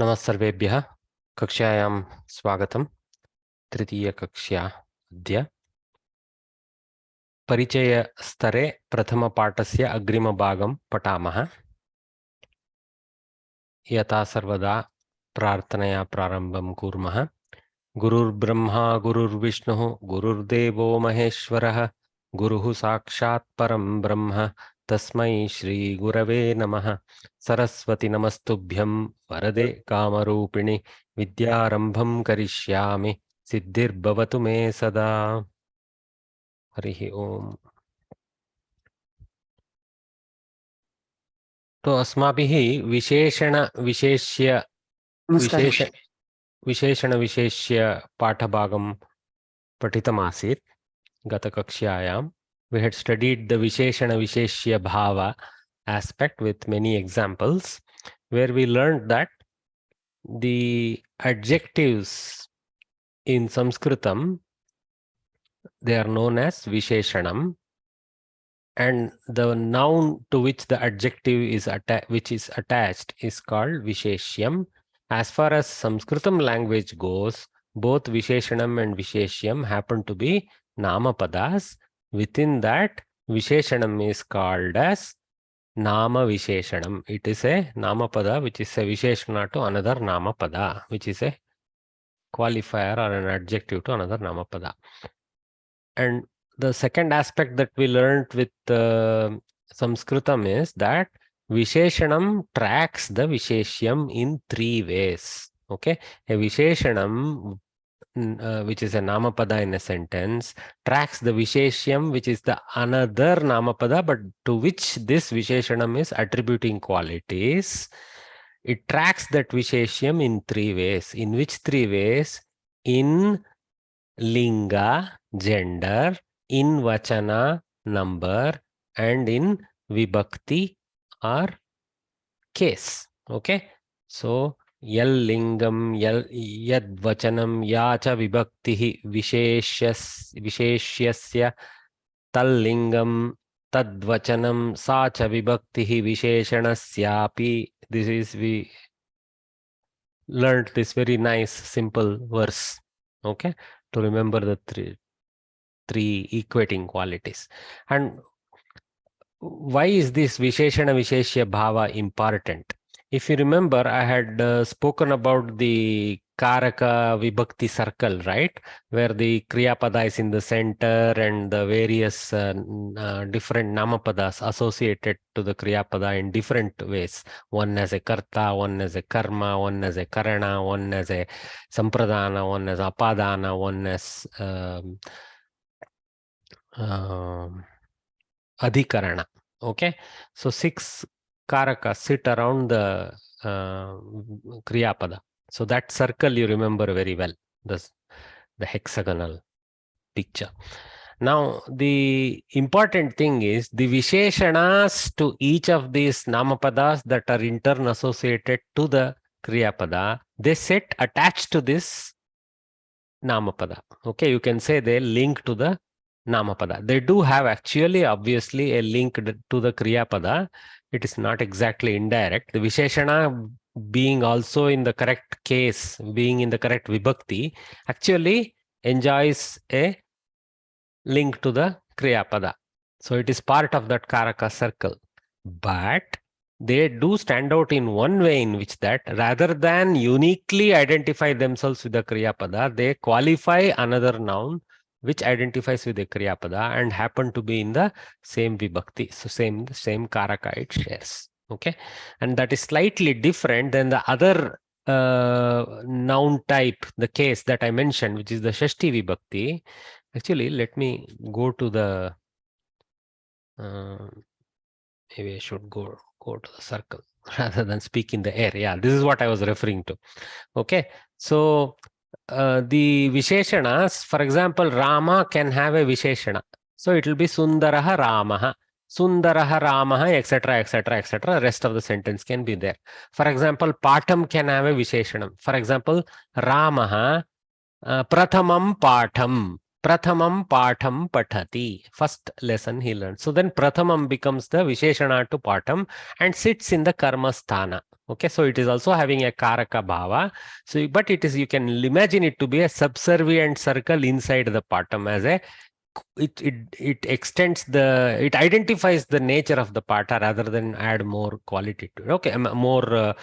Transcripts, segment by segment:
नमस्सर्वेभ्यः कक्षायां स्वागतं। तृतीयकक्षा अद्य परिचयस्तरे प्रथमपाठस्य अग्रिमभागं पठामः। यथा सर्वदा प्रार्थनया प्रारम्भं कुर्मः। गुरुर्ब्रह्मा गुरुर्विष्णुः गुरुर्देवो महेश्वरः गुरुः साक्षात् परं ब्रह्म तस्मै श्रीगुरवे नमः। सरस्वती नमस्तुभ्यं वरदे कामरूपिणि विद्यारम्भं करिष्यामि सिद्धिर्भवतु मे सदा। हरिः ओम्। तो अस्माभिः विशेषण-विशेष्य पाठभागं पठितमासीत् गतकक्ष्यायां. We had studied the Visheshana-Visheshya Bhava aspect with many examples, where we learned that the adjectives in Sanskritam, they are known as Visheshanam, and the noun to which the adjective is attached is called Visheshyam. As far as Sanskritam language goes, both Visheshanam and Visheshyam happen to be Namapadas. Within that, Visheshanam is called as Nama Visheshanam. It is a Namapada which is a Visheshana to another Namapada, which is a qualifier or an adjective to another Namapada. And the second aspect that we learned with Samskritam is that Visheshanam tracks the Visheshyam in three ways. Okay, a Visheshanam which is a Namapada in a sentence, tracks the Visheshyam, which is the another Namapada, but to which this Visheshanam is attributing qualities. It tracks that Visheshyam in three ways. In which three ways? In Linga, gender, in Vachana, number, and in Vibhakti or case. Okay, so Yal lingam, yad vachanam, ya cha vibhaktihi visheshyasya, tal lingam, tad vachanam, sa cha vibhaktihi visheshanasyapi. This is, we learned this very nice simple verse, okay, to remember the three equating qualities. And why is this Visheshana Visheshya Bhava important? If you remember, I had spoken about the Karaka Vibhakti circle, right? Where the Kriyapada is in the center and the various different Namapadas associated to the Kriyapada in different ways. One as a Karta, one as a Karma, one as a Karana, one as a Sampradana, one as Apadana, one as Adhikarana. Okay, so 6 Karakas sit around the Kriyapada. So that circle you remember very well, the hexagonal picture. Now, the important thing is the Visheshanas to each of these Namapadas that are in turn associated to the Kriyapada, they sit attached to this Namapada. Okay, you can say they link to the Namapada. They do have actually, obviously, a link to the Kriyapada. It is not exactly indirect. The Visheshana being also in the correct case, being in the correct Vibhakti, actually enjoys a link to the Kriyapada. So it is part of that Karaka circle. But they do stand out in one way, in which that rather than uniquely identify themselves with the Kriyapada, they qualify another noun which identifies with the Kriyapada and happen to be in the same Vibhakti. So same Karaka it shares. Okay, and that is slightly different than the other noun type, the case that I mentioned, which is the Shashti Vibhakti. Actually, let me go to the maybe I should go to the circle rather than speak in the air. Yeah, this is what I was referring to. Okay, so the Visheshanas, for example, Rama can have a Visheshana. So it will be Sundaraha Ramaha, Sundaraha Ramaha, etc., etc., etc. Rest of the sentence can be there. For example, Patam can have a Visheshanam. For example, Ramaha Prathamam Patham. Prathamam Patham Pathati. First lesson he learned. So then Prathamam becomes the Visheshana to Patham and sits in the Karma Sthana. Okay, so it is also having a karaka bhava. So, but it is, you can imagine it to be a subservient circle inside the patam as a, it extends the, it identifies the nature of the pata rather than add more quality to it. Okay, more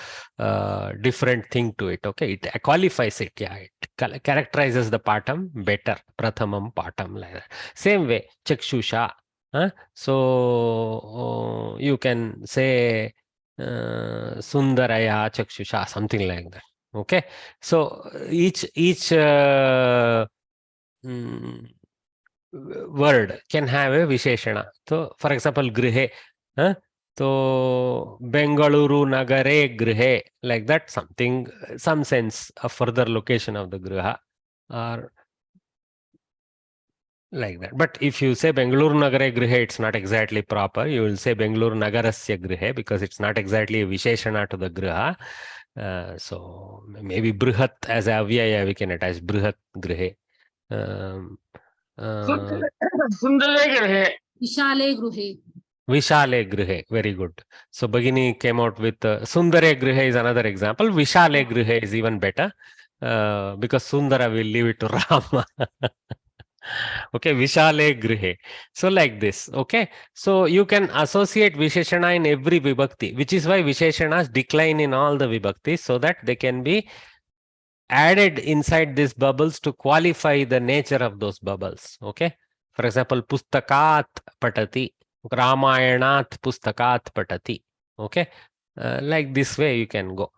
different thing to it. Okay, it qualifies it. Yeah, it characterizes the patam better. Prathamam patam, like that. Same way, chakshusha. So you can say sundaraya chakshusha, something like that. Okay, so each word can have a visheshana. So, for example, grihe. So, Bengaluru Nagare grihe, like that, something, some sense of further location of the griha, or like that. But if you say Bengaluru Nagare grihe, it's not exactly proper. You will say Bengaluru Nagarasya grihe because it's not exactly a visheshana to the griha. So, maybe Brihat as a avyaya, we can attach Brihat grihe. Sundare Grihe. Vishale Grihe. Vishale Grihe, very good. So Bagini came out with Sundare Grihe is another example. Vishale Grihe is even better because Sundara will leave it to Rama. Okay, Vishale Grihe. So like this, okay. So you can associate Visheshana in every Vibhakti, which is why Visheshanas decline in all the Vibhaktis so that they can be added inside these bubbles to qualify the nature of those bubbles. Okay. For example, Pustakat Patati, Ramayanat Pustakat Patati. Okay. Like this way you can go.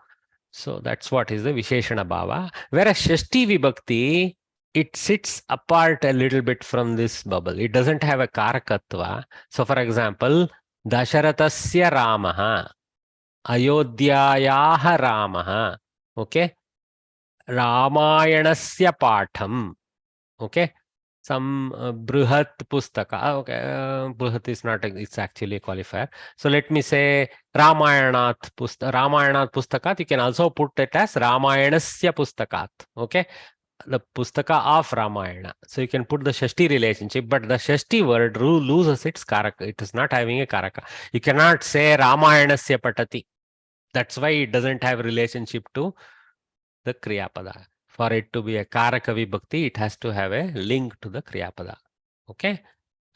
So that's what is the Visheshana Bhava. Whereas Shashti Vibhakti, it sits apart a little bit from this bubble. It doesn't have a Karakatva. So for example, Dasharathasya Ramaha, Ayodhyayaha Ramaha. Okay. Ramayanasya Patham. Okay. Some Brihat Pustaka. Okay. Brihat is not, it's actually a qualifier. So let me say Ramayanat Pustakat. You can also put it as Ramayanasya Pustakat. Okay. The Pustaka of Ramayana. So you can put the Shashti relationship, but the Shashti word loses its Karaka. It is not having a Karaka. You cannot say Ramayanasya Patati. That's why it doesn't have relationship to the Kriyapada. For it to be a Karaka Vibhakti, it has to have a link to the Kriyapada. Okay.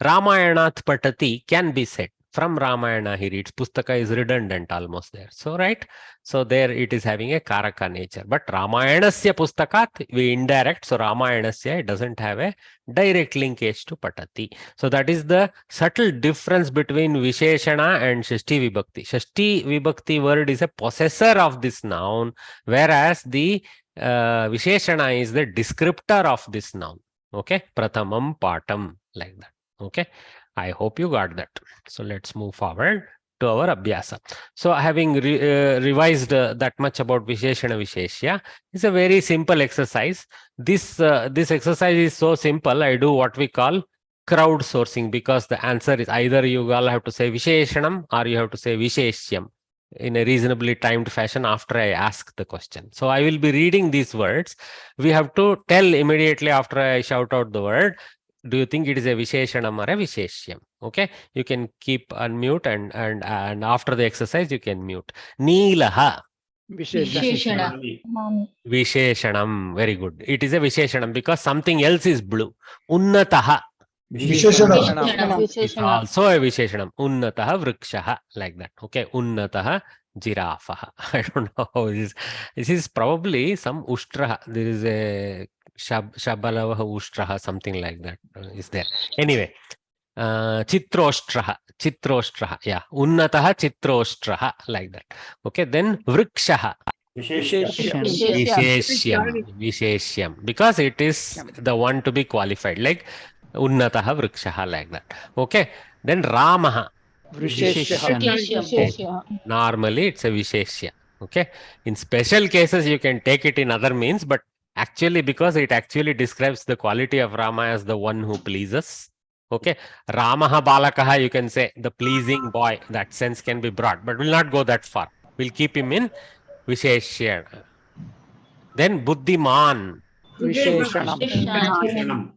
Ramayanat Patati can be said. From Ramayana he reads. Pustaka is redundant almost there. So, right. So, there it is having a Karaka nature. But Ramayanasya Pustakat, we indirect. So, Ramayanasya, it doesn't have a direct linkage to Patati. So, that is the subtle difference between Visheshana and Shashti Vibhakti. Shashti Vibhakti word is a possessor of this noun, whereas the Visheshana is the descriptor of this noun. Okay. Prathamam Patam, like that. Okay, I hope you got that. So let's move forward to our Abhyasa. So having revised that much about Visheshana Visheshya, it's a very simple exercise. This exercise is so simple, I do what we call crowdsourcing, because the answer is either you all have to say Visheshanam or you have to say Visheshyam in a reasonably timed fashion after I ask the question. So I will be reading these words. We have to tell immediately after I shout out the word, do you think it is a Visheshanam or a Visheshyam? Okay, you can keep unmute and after the exercise you can mute. Neelaha. Visheshana. Visheshanam. Very good. It is a Visheshanam because something else is blue. Unnataha. Visheshana. It's also a Visheshanam. Unnataha vrikshaha. Like that. Okay. Unnataha giraffaha. I don't know how this is. This is probably some ushtraha. There is a Shabalavaha ushtraha, something like that is there. Anyway, Chitroshtraha. Chitroshtraha. Yeah. Unnataha Chitroshtraha. Like that. Okay. Then vrikshaha. Visheshyam. Because it is the one to be qualified. Like Unnataha vrikshaha, like that. Okay. Then Ramaha. Normally it's a Visheshya. Okay. In special cases, you can take it in other means, but actually, because it actually describes the quality of Rama as the one who pleases. Okay. Ramaha Balakaha, you can say the pleasing boy. That sense can be brought, but we'll not go that far. We'll keep him in Visheshya. Then Buddhiman. Visheshanam.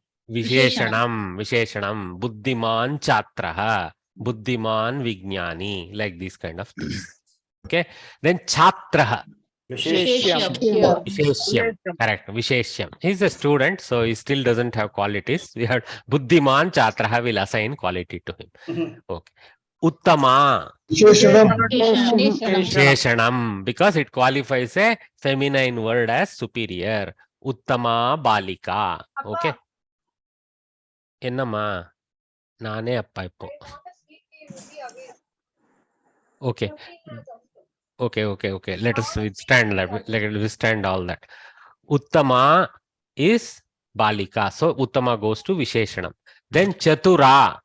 Buddhiman Chatraha. Buddhiman Vijnani. Like these kind of things. Okay. Then Chhatraha. Visheshyam. Visheshyam. Correct. Visheshyam. He's a student, so he still doesn't have qualities. We have Buddhiman Chhatraha will assign quality to him. Okay. Uttama. Visheshanam. Because it qualifies a feminine word as superior. Uttama Balika. Okay. Ennama. Nane appa ippo. Okay. Okay. Let us withstand that. Let us withstand all that. Uttama is Balika. So Uttama goes to Visheshanam. Then Chatura.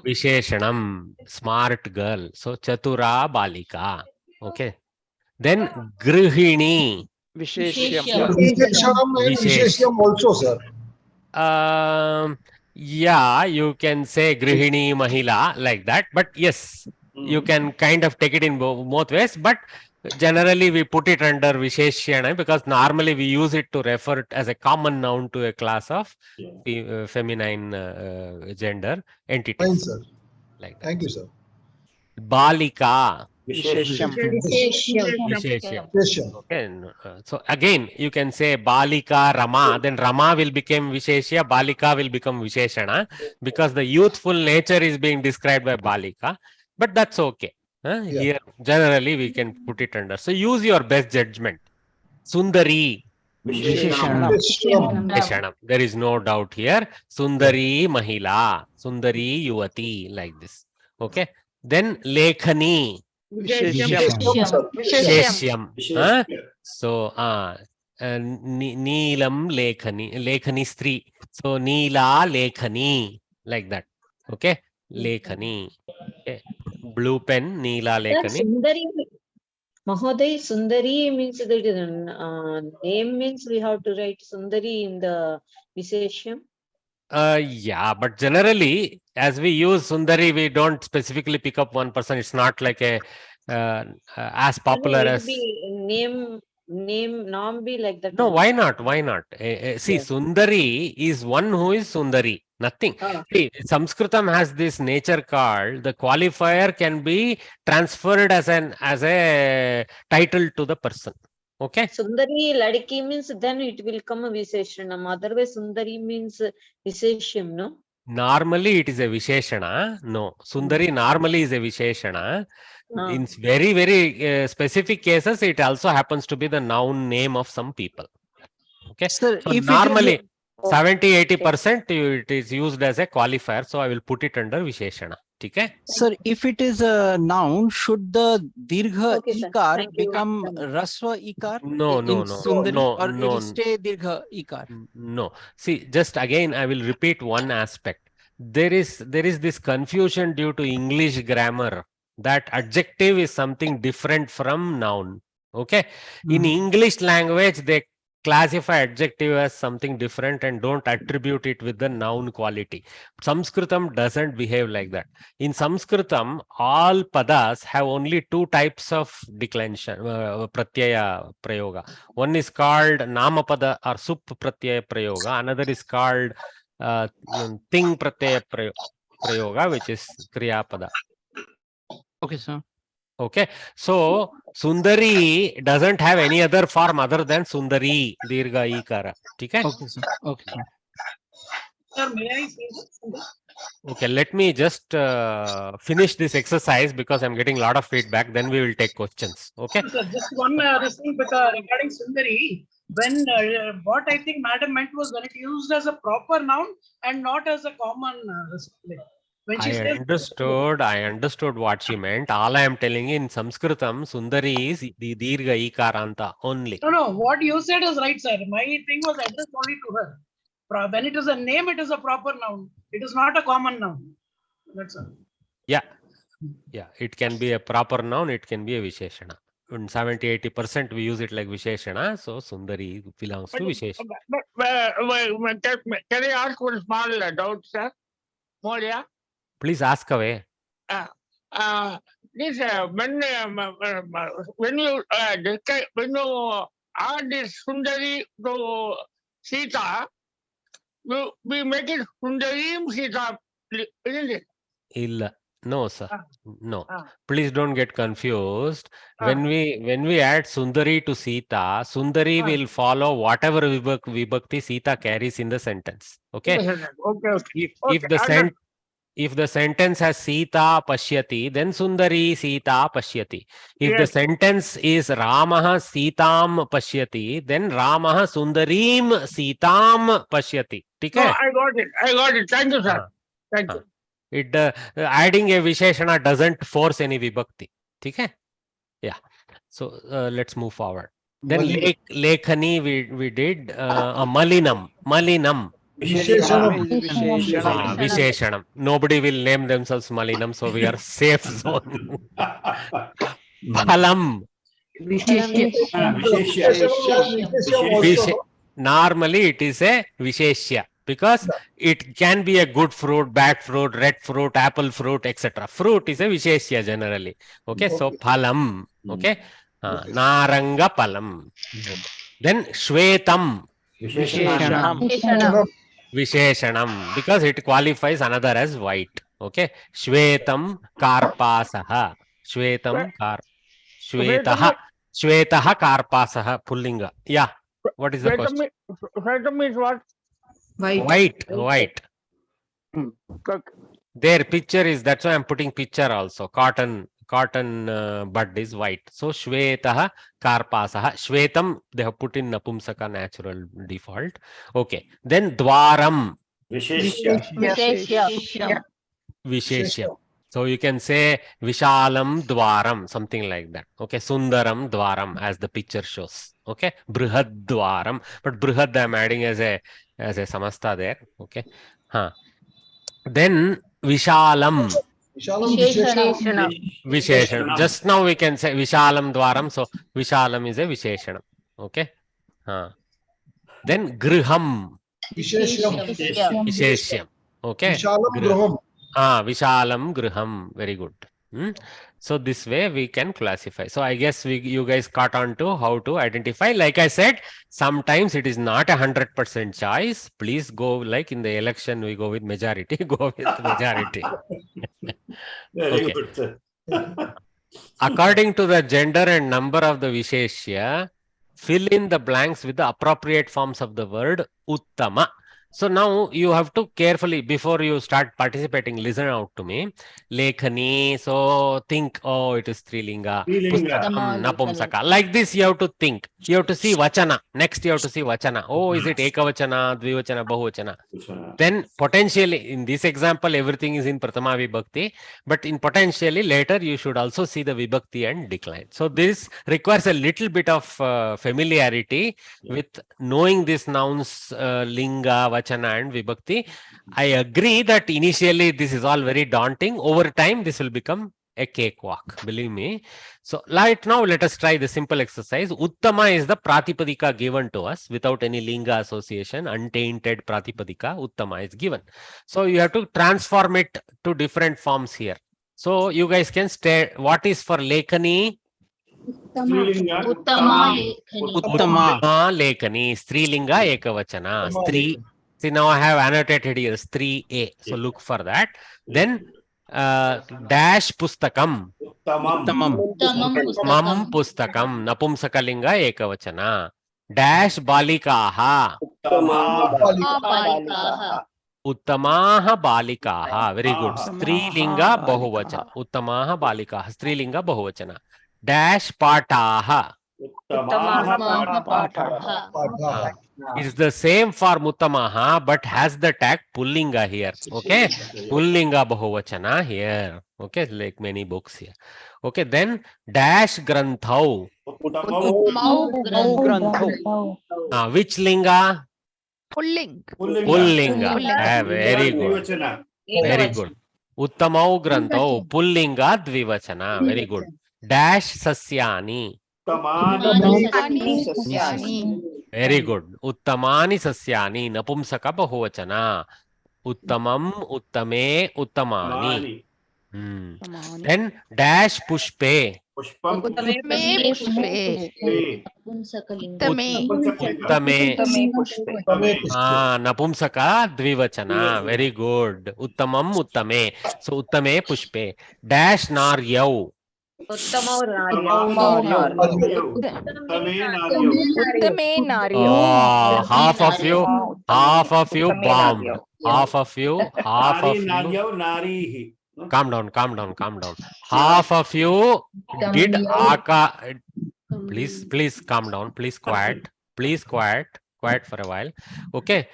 Visheshanam. Smart girl. So Chatura Balika. Okay. Then Grihini. Visheshyam. Visheshyam also, sir. Yeah, you can say Grihini Mahila like that. But yes, you can kind of take it in both ways. But generally, we put it under Visheshana because normally we use it to refer it as a common noun to a class of feminine gender Fine, entities. sir. Like that. Thank you, sir. Balika. Visheshyam. Visheshyam. Okay. So again, you can say Balika Rama, then Rama will become Visheshya, Balika will become Visheshana because the youthful nature is being described by Balika. But that's okay. Here, generally, we can put it under. So use your best judgment. Sundari. Visheshanam. Visheshanam. There is no doubt here. Sundari Mahila. Sundari Yuvati. Like this. Okay. Then Lekhani. Visheshyam. So, Neelam Lekhani. Lekhani Stri. So, Neela Lekhani. Like that. Okay. Lekhani. Okay. Blue pen, Neela Lekhani. Sundari, Mahoday, Sundari means that name means we have to write Sundari in the Visheshyam. Yeah, but generally, as we use Sundari, we don't specifically pick up one person. It's not like a as popular as Name be like that. no. Why not? Why not? See, Yes. Sundari is one who is Sundari. Nothing. See, Samskritam has this nature called the qualifier can be transferred as a title to the person. Okay. Sundari Ladiki means then it will come a Visheshanam. Otherwise, Sundari means Visheshyam, no? Normally, it is a Visheshana. No, Sundari normally is a Visheshana. In very, very specific cases, it also happens to be the noun name of some people. Okay. Sir, so if normally, it is 70-80% it is used as a qualifier. So I will put it under Visheshana. Okay. sir, if it is a noun, should the dirgha Okay, sir. ikar Thank you. become rasva ikar? No, in no, Sundari, no, or no. it will stay dirgha ikar? No. See, just again, I will repeat one aspect. There is this confusion due to English grammar that adjective is something different from noun. Okay. In English language, they classify adjective as something different and don't attribute it with the noun quality. Sanskritam doesn't behave like that. In Sanskritam, all padas have only two types of declension, pratyaya prayoga. One is called namapada or sup pratyaya prayoga. Another is called ting pratyaya prayoga, which is kriyapada. Okay, sir. Okay, so Sundari doesn't have any other form other than Sundari, Dirgha Ikara. Okay? Okay, sir. Okay, sir. Sir, may I say something? Okay, let me just finish this exercise because I'm getting a lot of feedback. Then we will take questions. Okay. Sir, just one this thing regarding Sundari. When what I think Madam meant was when it used as a proper noun and not as a common when she says I understood what she meant. All I am telling you in Sanskritam, Sundari is the Dirgha Ikaranta only. No, what you said is right, sir. My thing was addressed only to her. When it is a name, it is a proper noun. It is not a common noun. That's all. Yeah. It can be a proper noun. It can be a Visheshana. In 70-80% we use it like Visheshana. So Sundari belongs to Visheshana. Can I ask one small doubt, sir? Moria? Please ask away. This when you add this Sundari to Sita, we make it Sundarim Sita, isn't it? Illa. No, sir. Ah. No. Ah. Please don't get confused. Ah. When we add Sundari to Sita, Sundari Ah. will follow whatever vibhakti Sita carries in the sentence. Okay. Okay. If the sentence has Sita Pashyati, then Sundari Sita Pashyati. If the Yes. sentence is Ramaha Sitam Pashyati, then Ramaha Sundarim Sitam Pashyati. No, Okay? I got it. Thank you, sir. Ah. Thank Ah. you. It adding a Visheshana doesn't force any vibhakti. Okay? Yeah. So let's move forward. Then Lekhani we did Malinam. Visheshana. Visheshanam. Nobody will name themselves Malinam, so we are safe zone. Phalam. Normally it is a Visheshya because it can be a good fruit, bad fruit, red fruit, apple fruit, etc. Fruit is a Visheshya generally. Okay, so Phalam. Okay, Naranga Phalam. Then Shvetam. Visheshanam, because it qualifies another as white. Okay, Shvetam Karpasaha. Shvetaha Karpasaha Pullinga. Yeah. What is the question? Shvetam is what? White. Okay. Their picture is, that's why I'm putting picture also. Cotton bud is white. So Shvetaha Karpasaha. Shvetam they have put in Napumsaka natural default. Okay. Then Dwaram. Visheshya. So you can say Vishalam Dwaram, something like that. Okay, Sundaram Dwaram, as the picture shows. Okay, Brihad Dwaram, but Brihad I'm adding as a samasta there. Okay, then Vishalam. Visheshanam. Just now we can say Vishalam Dwaram, so Vishalam is a Visheshanam. Okay, then Griham. Visheshyam. Okay. Vishalam Griham. Very good. So this way we can classify. So I guess you guys caught on to how to identify. Like I said, sometimes it is not 100% choice. Please go, like in the election, we go with majority. Go with majority. Very good, sir. According to the gender and number of the Visheshya, fill in the blanks with the appropriate forms of the word Uttama. So now you have to carefully, before you start participating, listen out to me. Lekhani, so think, oh, it is Strilinga. Pustakam, Napumsaka. Like this, you have to think. You have to see Vachana. Next, you have to see Vachana. Oh, is it Ekavachana, Dvivachana, Bahuvachana? Then potentially, in this example, everything is in Prathama Vibhakti. But in potentially, later, you should also see the Vibhakti and decline. So this requires a little bit of familiarity with knowing these nouns, Linga, Vachana and Vibhakti. I agree that initially this is all very daunting. Over time, this will become a cakewalk, believe me. So right now, let us try the simple exercise. Uttama is the Pratipadika given to us without any Linga association, untainted Pratipadika. Uttama is given. So you have to transform it to different forms here. So you guys can stay. What is for Lekhani? Uttama Lekhani. Strilinga Ekavachana. Stri. See, now I have annotated here Stri A. So look for that. Then dash Pustakam. Mam Pustakam. Napumsakalinga Ekavachana. Dash Balikaha. Uttamaha Balikaha. Very good. Strilinga Bahuvachana. Uttamaha Balikaha. Strilinga Bahuvachana. Dash Pataha. It's the same for Muttamaha, but has the tag Pullinga here. Okay. Pullinga Bahuvachana here. Okay. Like many books here. Okay. Then dash Granthau. Which Linga? Pullinga. Very good. Very good. Uttamau Granthau. Pullinga Dvivachana. Very good. Dash Sasyani. Very good. Uttamani Sasyani. Napumsaka Bahuvachana. Uttamam, Uttame, Uttamani. Then dash Pushpe. Pushpam. Uttame pushpe. Uttame. Uttame. Uttame. Napumsaka dvivachana. Very good. Uttamam uttame. So uttame pushpe. Dash naryau. Uttamau Uttame naryo. Oh, half of you bombed. Half of you. Narihi. Calm down. Half of you did aka. Please calm down. Please quiet for a while. Okay.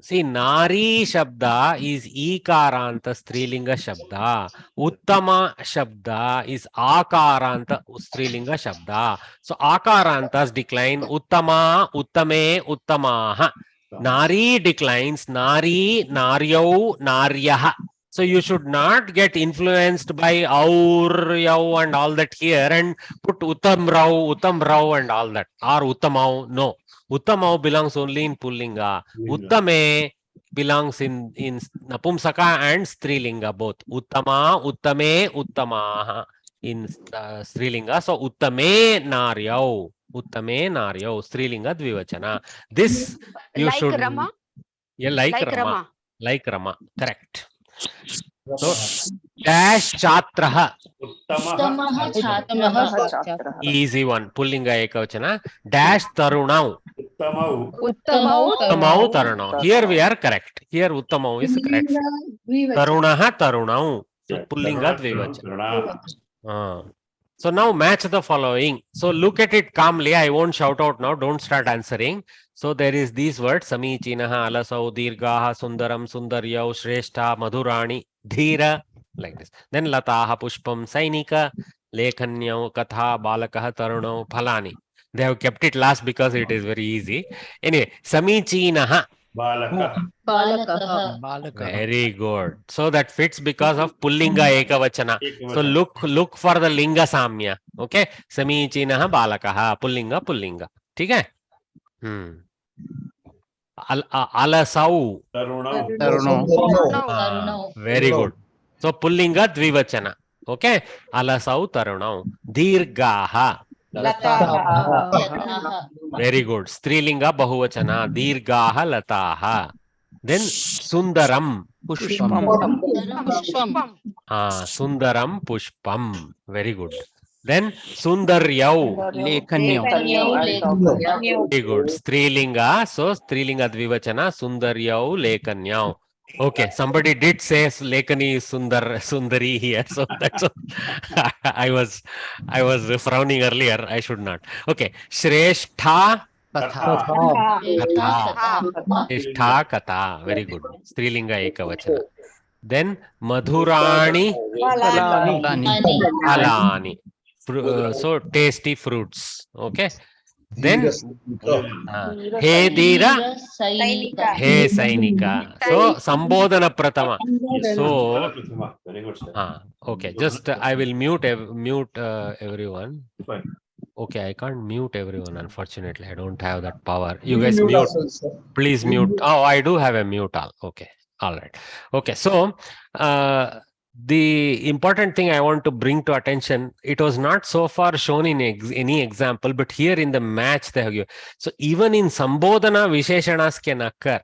See, nari shabda is ikaranta strilinga shabda. Uttama shabda is akaranta strilinga shabda. So akarantas decline. Uttama, uttame, uttamaha. Nari declines. Nari, naryau, naryaha. So you should not get influenced by aur, yau and all that here and put uttam rao and all that, or uttamau. No, uttamau belongs only in pullinga. Uttame belongs in napumsaka and strilinga both. Uttama, uttame, uttamaha in strilinga. So uttame naryau, strilinga dvivachana. This you Like should. Rama? Yeah, Like Rama. Like Rama, correct. So dash chatraha. Easy one. Pullinga ekavachana. Dash tarunau. Uttamau tarunau. Here we are correct. Here uttamau is correct. Tarunaha tarunau. So pullinga dvivachana. So now match the following. So look at it calmly. I won't shout out now. Don't start answering. So there is these words: Samichinaha, Alasau, Dirgaha, Sundaram, Sundaryau, Shrestha, Madhurani, Dhira, like this. Then Lataha, Pushpam, Sainika, Lekhanyau, Katha, Balakaha, Tarunau, Phalani. They have kept it last because it is very easy. Anyway, Samichinaha. Very good. So that fits because of Pullinga Ekavachana. So look for the Linga Samya. Okay. Samichinaha Balakaha. Pullinga. ठीक है? Alasau. Very good. So Pullinga Dvivachana. Okay. Alasau Tarunau. Dirgaha. Very good. Strilinga Bahuvachana. Dirgaha Lataha. Then Sundaram. Sundaram Pushpam. Very good. Then Sundaryau. Very good. Strilinga. So Strilinga Dvivachana. Sundaryau Lekanyau. Okay, somebody did say Lekani is Sundari here, so that's I was frowning earlier. I should not. Okay, Shrestha Katha. Very good. Strilinga Ekavachana. Then Madhurani Phalani. So tasty fruits. Okay. Then He Dhira, He Sainika. So Sambodhana Pratama. So okay, just I will mute everyone. Okay, I can't mute everyone, unfortunately. I don't have that power. You guys mute. Please mute. Oh, I do have a mute all. Okay. All right. Okay. So the important thing I want to bring to attention, it was not so far shown in any example, but here in the match they have given. So even in Sambodhana, Visheshanas can occur.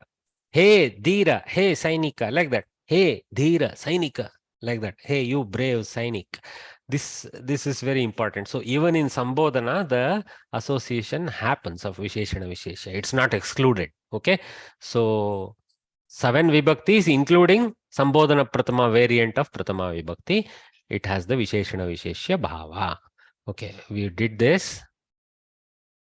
Hey, Dhira, hey, Sainika, like that. Hey, Dhira, Sainika, like that. Hey, you brave Sainik. This is very important. So even in Sambodhana, the association happens of Visheshana, Visheshya. It's not excluded. Okay. So 7 vibhaktis, including Sambodhana Pratama variant of Pratama Vibhakti. It has the Visheshana Visheshya Bhava. Okay, we did this.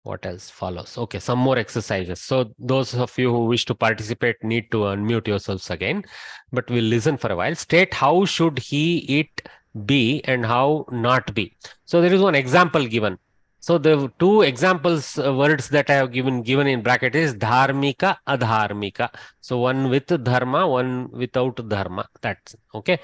What else follows? Okay, some more exercises. So those of you who wish to participate need to unmute yourselves again, but we'll listen for a while. State how should he, it be and how not be. So there is one example given. So the two examples words that I have given in bracket is dharmika, adharmika. So one with dharma, one without dharma. That's okay.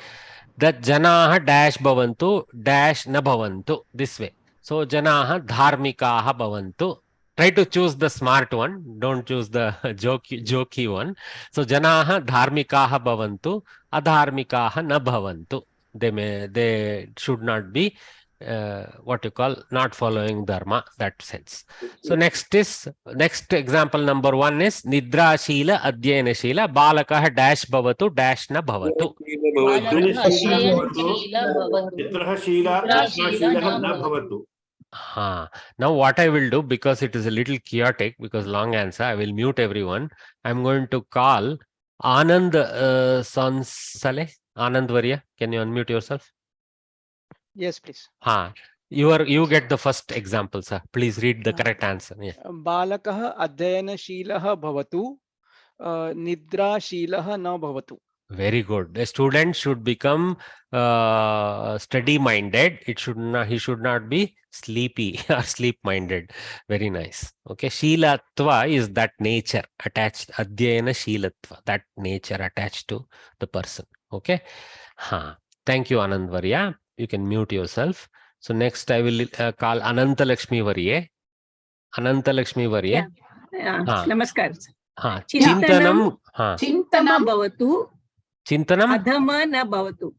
That janaha dash bhavantu dash na bhavantu. This way. So janaha dharmikaha bhavantu. Try to choose the smart one. Don't choose the jokey one. So janaha dharmikaha bhavantu, adharmikaha na bhavantu. They should not be what you call not following dharma, that sense. So next example number 1 is Nidra Shila Adhyayana Shila Balakah dash bhavatu dash na bhavatu. Yatra Shila, Shila na bhavatu. Now what I will do, because it is a little chaotic, because long answer, I will mute everyone. I'm going to call Anand Sansale. Anand Varya, can you unmute yourself? Yes, please. You get the first example, sir. Please read the correct answer. Yeah. Balakah adhyayanaशीलः भवतु, निद्राशीलः न भवतु. Very good. A student should become study minded. He should not be sleepy or sleep minded. Very nice. Okay. Shilatva is that nature attached. Adhyayana Shilatva, that nature attached to the person. Okay. Thank you, Anand Varya. You can mute yourself. So next I will call Ananta Lakshmi Varye. Ananta Lakshmi Varye. Namaskar. Chintanam. Chintanam bhavatu. Chintanam? Adhama na bhavatu.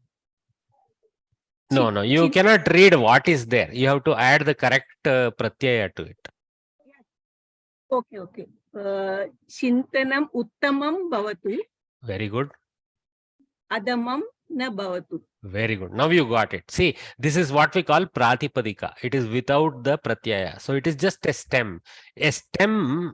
No, you cannot read what is there. You have to add the correct pratyaya to it. Okay. Chintanam uttamam bhavatu. Very good. Adhamam na bhavatu. Very good. Now you got it. See, this is what we call pratipadika. It is without the pratyaya. So it is just a stem. A stem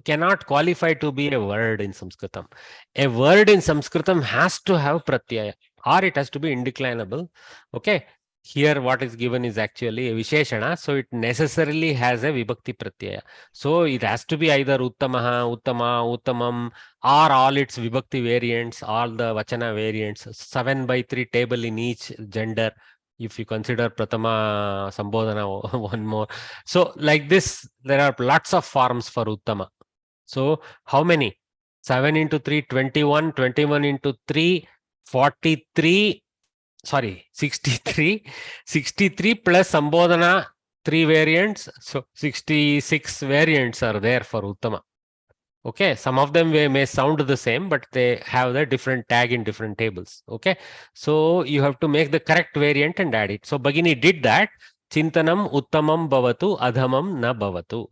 cannot qualify to be a word in Sanskritam. A word in Sanskritam has to have pratyaya, or it has to be indeclinable. Okay. Here what is given is actually a visheshana, so it necessarily has a vibhakti pratyaya. So it has to be either uttamaha, uttama, uttamam, or all its vibhakti variants, all the vachana variants, 7/3 table in each gender. If you consider Pratama Sambodhana, one more. So like this, there are lots of forms for Uttama. So how many? 7 into 3, 21, 21 into 3, 43, sorry, 63, 63 plus Sambodhana, 3 variants. So 66 variants are there for Uttama. Okay, some of them may sound the same, but they have the different tag in different tables. Okay, so you have to make the correct variant and add it. So Bhagini did that. Chintanam uttamam bhavatu adhamam na bhavatu.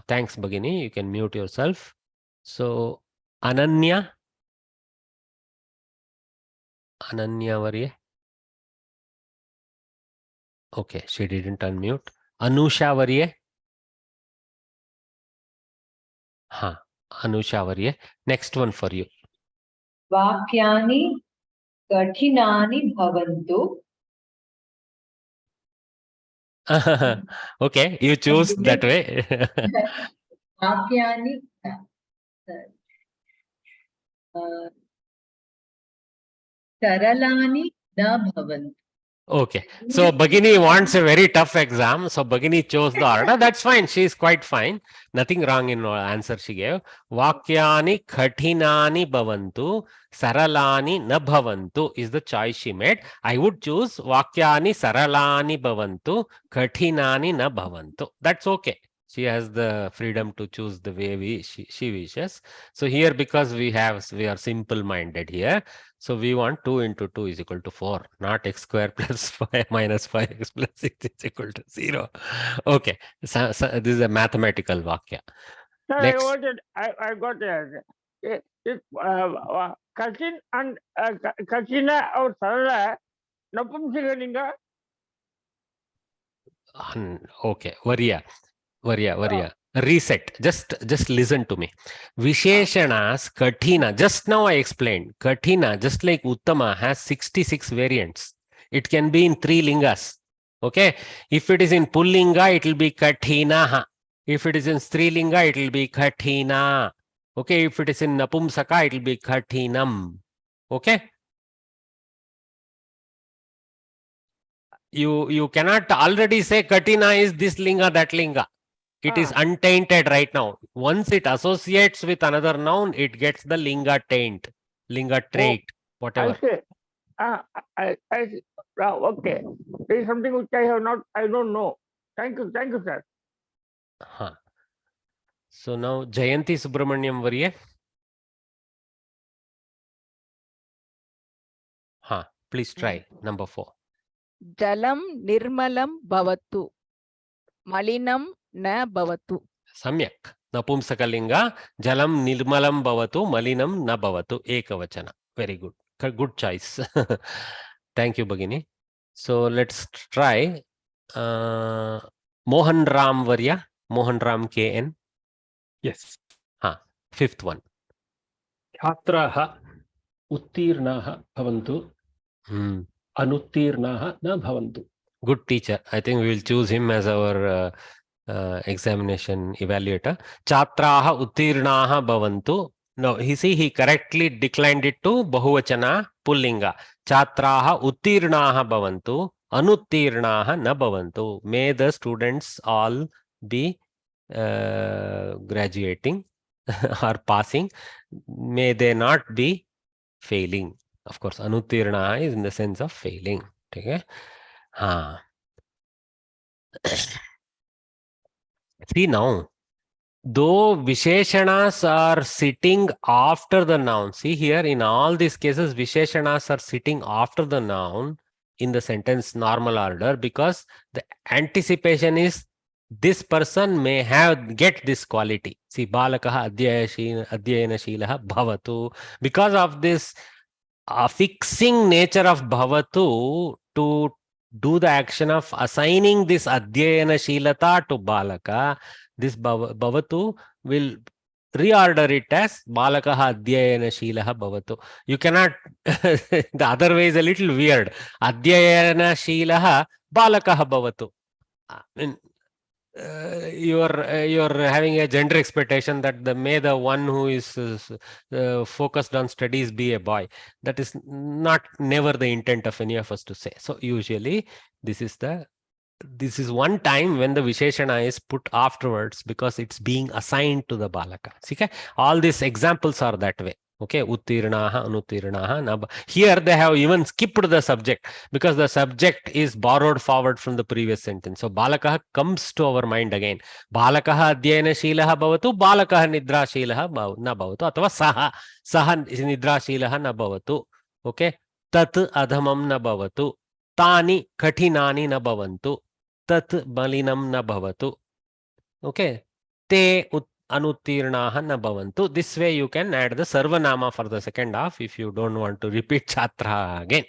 Thanks, Bhagini. You can mute yourself. So Ananya. Ananya Varye. Okay, she didn't unmute. Anusha Varye. Anusha Varye. Next one for you. Vakyani Katinani Bhavantu. Okay, you choose that way. Vakyani Saralani na Bhavantu. Okay, so Bhagini wants a very tough exam. So Bhagini chose the order. That's fine. She is quite fine. Nothing wrong in answer she gave. Vakyani Khatinani Bhavantu, Saralani na Bhavantu is the choice she made. I would choose Vakyani Saralani Bhavantu, Khatinani na Bhavantu. That's okay. She has the freedom to choose the way she wishes. So here, because we are simple minded here. So we want 2 into 2 is equal to 4, not x square plus 5 minus 5x plus 6 is equal to 0. Okay, so this is a mathematical vakya. Sir, Next. I got it. Kachin and Kachina or Sarala, Napumsikalinga. Okay, Varya. Reset. Just listen to me. Visheshanas, Kathina. Just now I explained. Kathina, just like Uttama, has 66 variants. It can be in 3 lingas. Okay. If it is in Pullinga, it will be Kathina. If it is in Strilinga, it will be Kathina. Okay. If it is in Napumsaka, it will be Kathinam. Okay. You cannot already say Kathina is this linga, that linga. It is untainted right now. Once it associates with another noun, it gets the linga taint, linga trait, whatever. I see. Okay. There is something which I don't know. Thank you, sir. So now Jayanti Subramaniam Varye. Please try number 4. Jalam nirmalam bhavatu. Malinam na bhavatu. Samyak. Napumsakalinga. Jalam nirmalam bhavatu. Malinam na bhavatu. Ekavachana. Very good. Good choice. Thank you, Bhagini. So let's try Mohan Ram Varya. Mohan Ram KN. Yes. Fifth one. Chhatraha uttirnaha bhavantu. Anuttirnaha na bhavantu. Good teacher. I think we will choose him as our examination evaluator. Chatraha uttirnaha bhavantu. No, he correctly declined it to Bahuvachana Pullinga. Chatraha uttirnaha bhavantu. Anuttirnaha na bhavantu. May the students all be graduating or passing. May they not be failing. Of course, anuttirnaha is in the sense of failing. Okay? See now, though Visheshanas are sitting after the noun, see here in all these cases, Visheshanas are sitting after the noun in the sentence normal order because the anticipation is this person may get this quality. See, Balakaha Adhyayana Shilaha Bhavatu. Because of this fixing nature of Bhavatu to do the action of assigning this Adhyayana Shilata to Balaka, this Bhavatu will reorder it as Balakaha Adhyayana Shilaha Bhavatu. You cannot, the other way is a little weird. Adhyayana Shilaha Balakaha Bhavatu. I mean, you're having a gender expectation that may the one who is focused on studies be a boy. That is never the intent of any of us to say. So usually this is one time when the Visheshana is put afterwards because it's being assigned to the Balaka. Okay? All these examples are that way. Okay, uttirnaha, anuttirnaha. Here they have even skipped the subject because the subject is borrowed forward from the previous sentence. So balakaha comes to our mind again. Balakaha adhyayana shilaha bhavatu, balakaha nidra shilaha na bhavatu, atava saha nidra shilaha na bhavatu. Okay, tat adhamam na bhavatu, tani kathinani na bhavantu, tat malinam na bhavatu. Okay, te anuttirnaha na bhavantu. This way you can add the sarvanama for the second half if you don't want to repeat chatra again.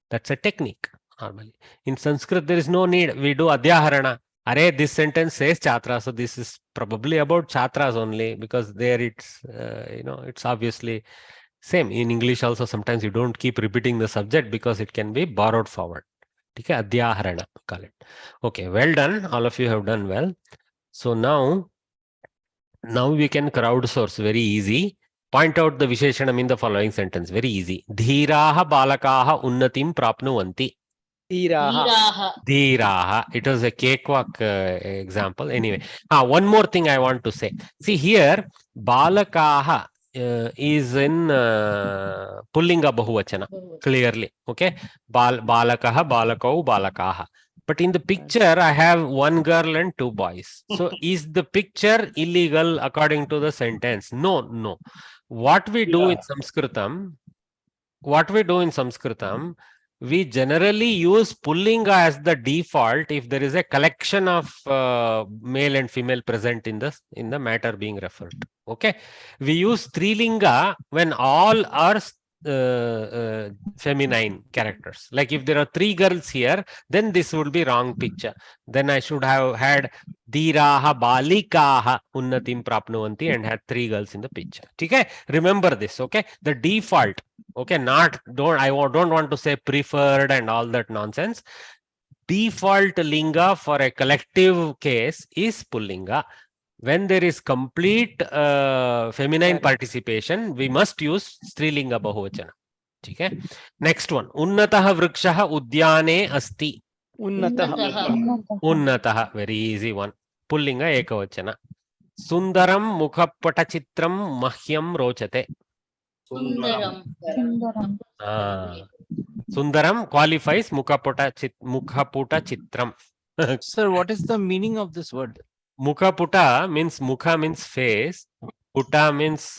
That's a technique normally. In Sanskrit, there is no need. We do adhyaharana. Array, this sentence says chatra, so this is probably about chatras only because there it's, it's obviously same. In English also, sometimes you don't keep repeating the subject because it can be borrowed forward. Okay, adhyaharana, call it. Okay, well done. All of you have done well. So now we can crowdsource very easy. Point out the Visheshanam in the following sentence. Very easy. Dhiraha balakaha unnatim prapnuvanti. Dhiraha. It was a cakewalk example. Anyway, one more thing I want to say. See here, balakaha is in Pullinga Bahuvachana. Clearly. Okay. Balakaha, balakau, balakaha. But in the picture, I have one girl and two boys. So is the picture illegal according to the sentence? No. What we do in Samskritam, we generally use Pullinga as the default if there is a collection of male and female present in the matter being referred to. Okay. We use Strilinga when all are feminine characters. Like if there are three girls here, then this would be wrong picture. Then I should have had Dhiraha balikaha unnatim prapnuvanti and had three girls in the picture. Okay, remember this. Okay, the default. Okay, I don't want to say preferred and all that nonsense. Default linga for a collective case is Pullinga. When there is complete feminine participation, we must use Strilinga Bahuvachana. Okay. Next one. Unnataha vrikshaha udyane asti. Unnataha. Very easy one. Pullinga ekavachana. Sundaram mukhapatachitram mahyam rochate. Sundaram qualifies mukhaputa chitram. Sir, what is the meaning of this word? Mukha means face. Puta means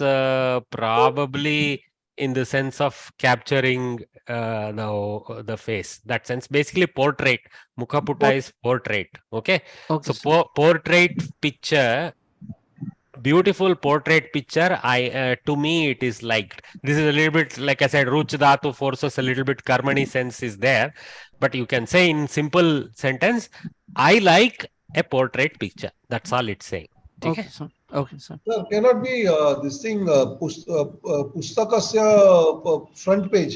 probably in the sense of capturing the face. That sense, basically portrait. Mukhaputa is portrait. Okay. Okay, So sir. portrait picture, beautiful portrait picture. To me it is liked. This is a little bit, like I said, ruch dhatu forces a little bit karmani sense is there, but you can say in simple sentence, I like a portrait picture. That's all it's saying. Okay, sir. Okay, sir. Sir, cannot be this thing pustakasya front page.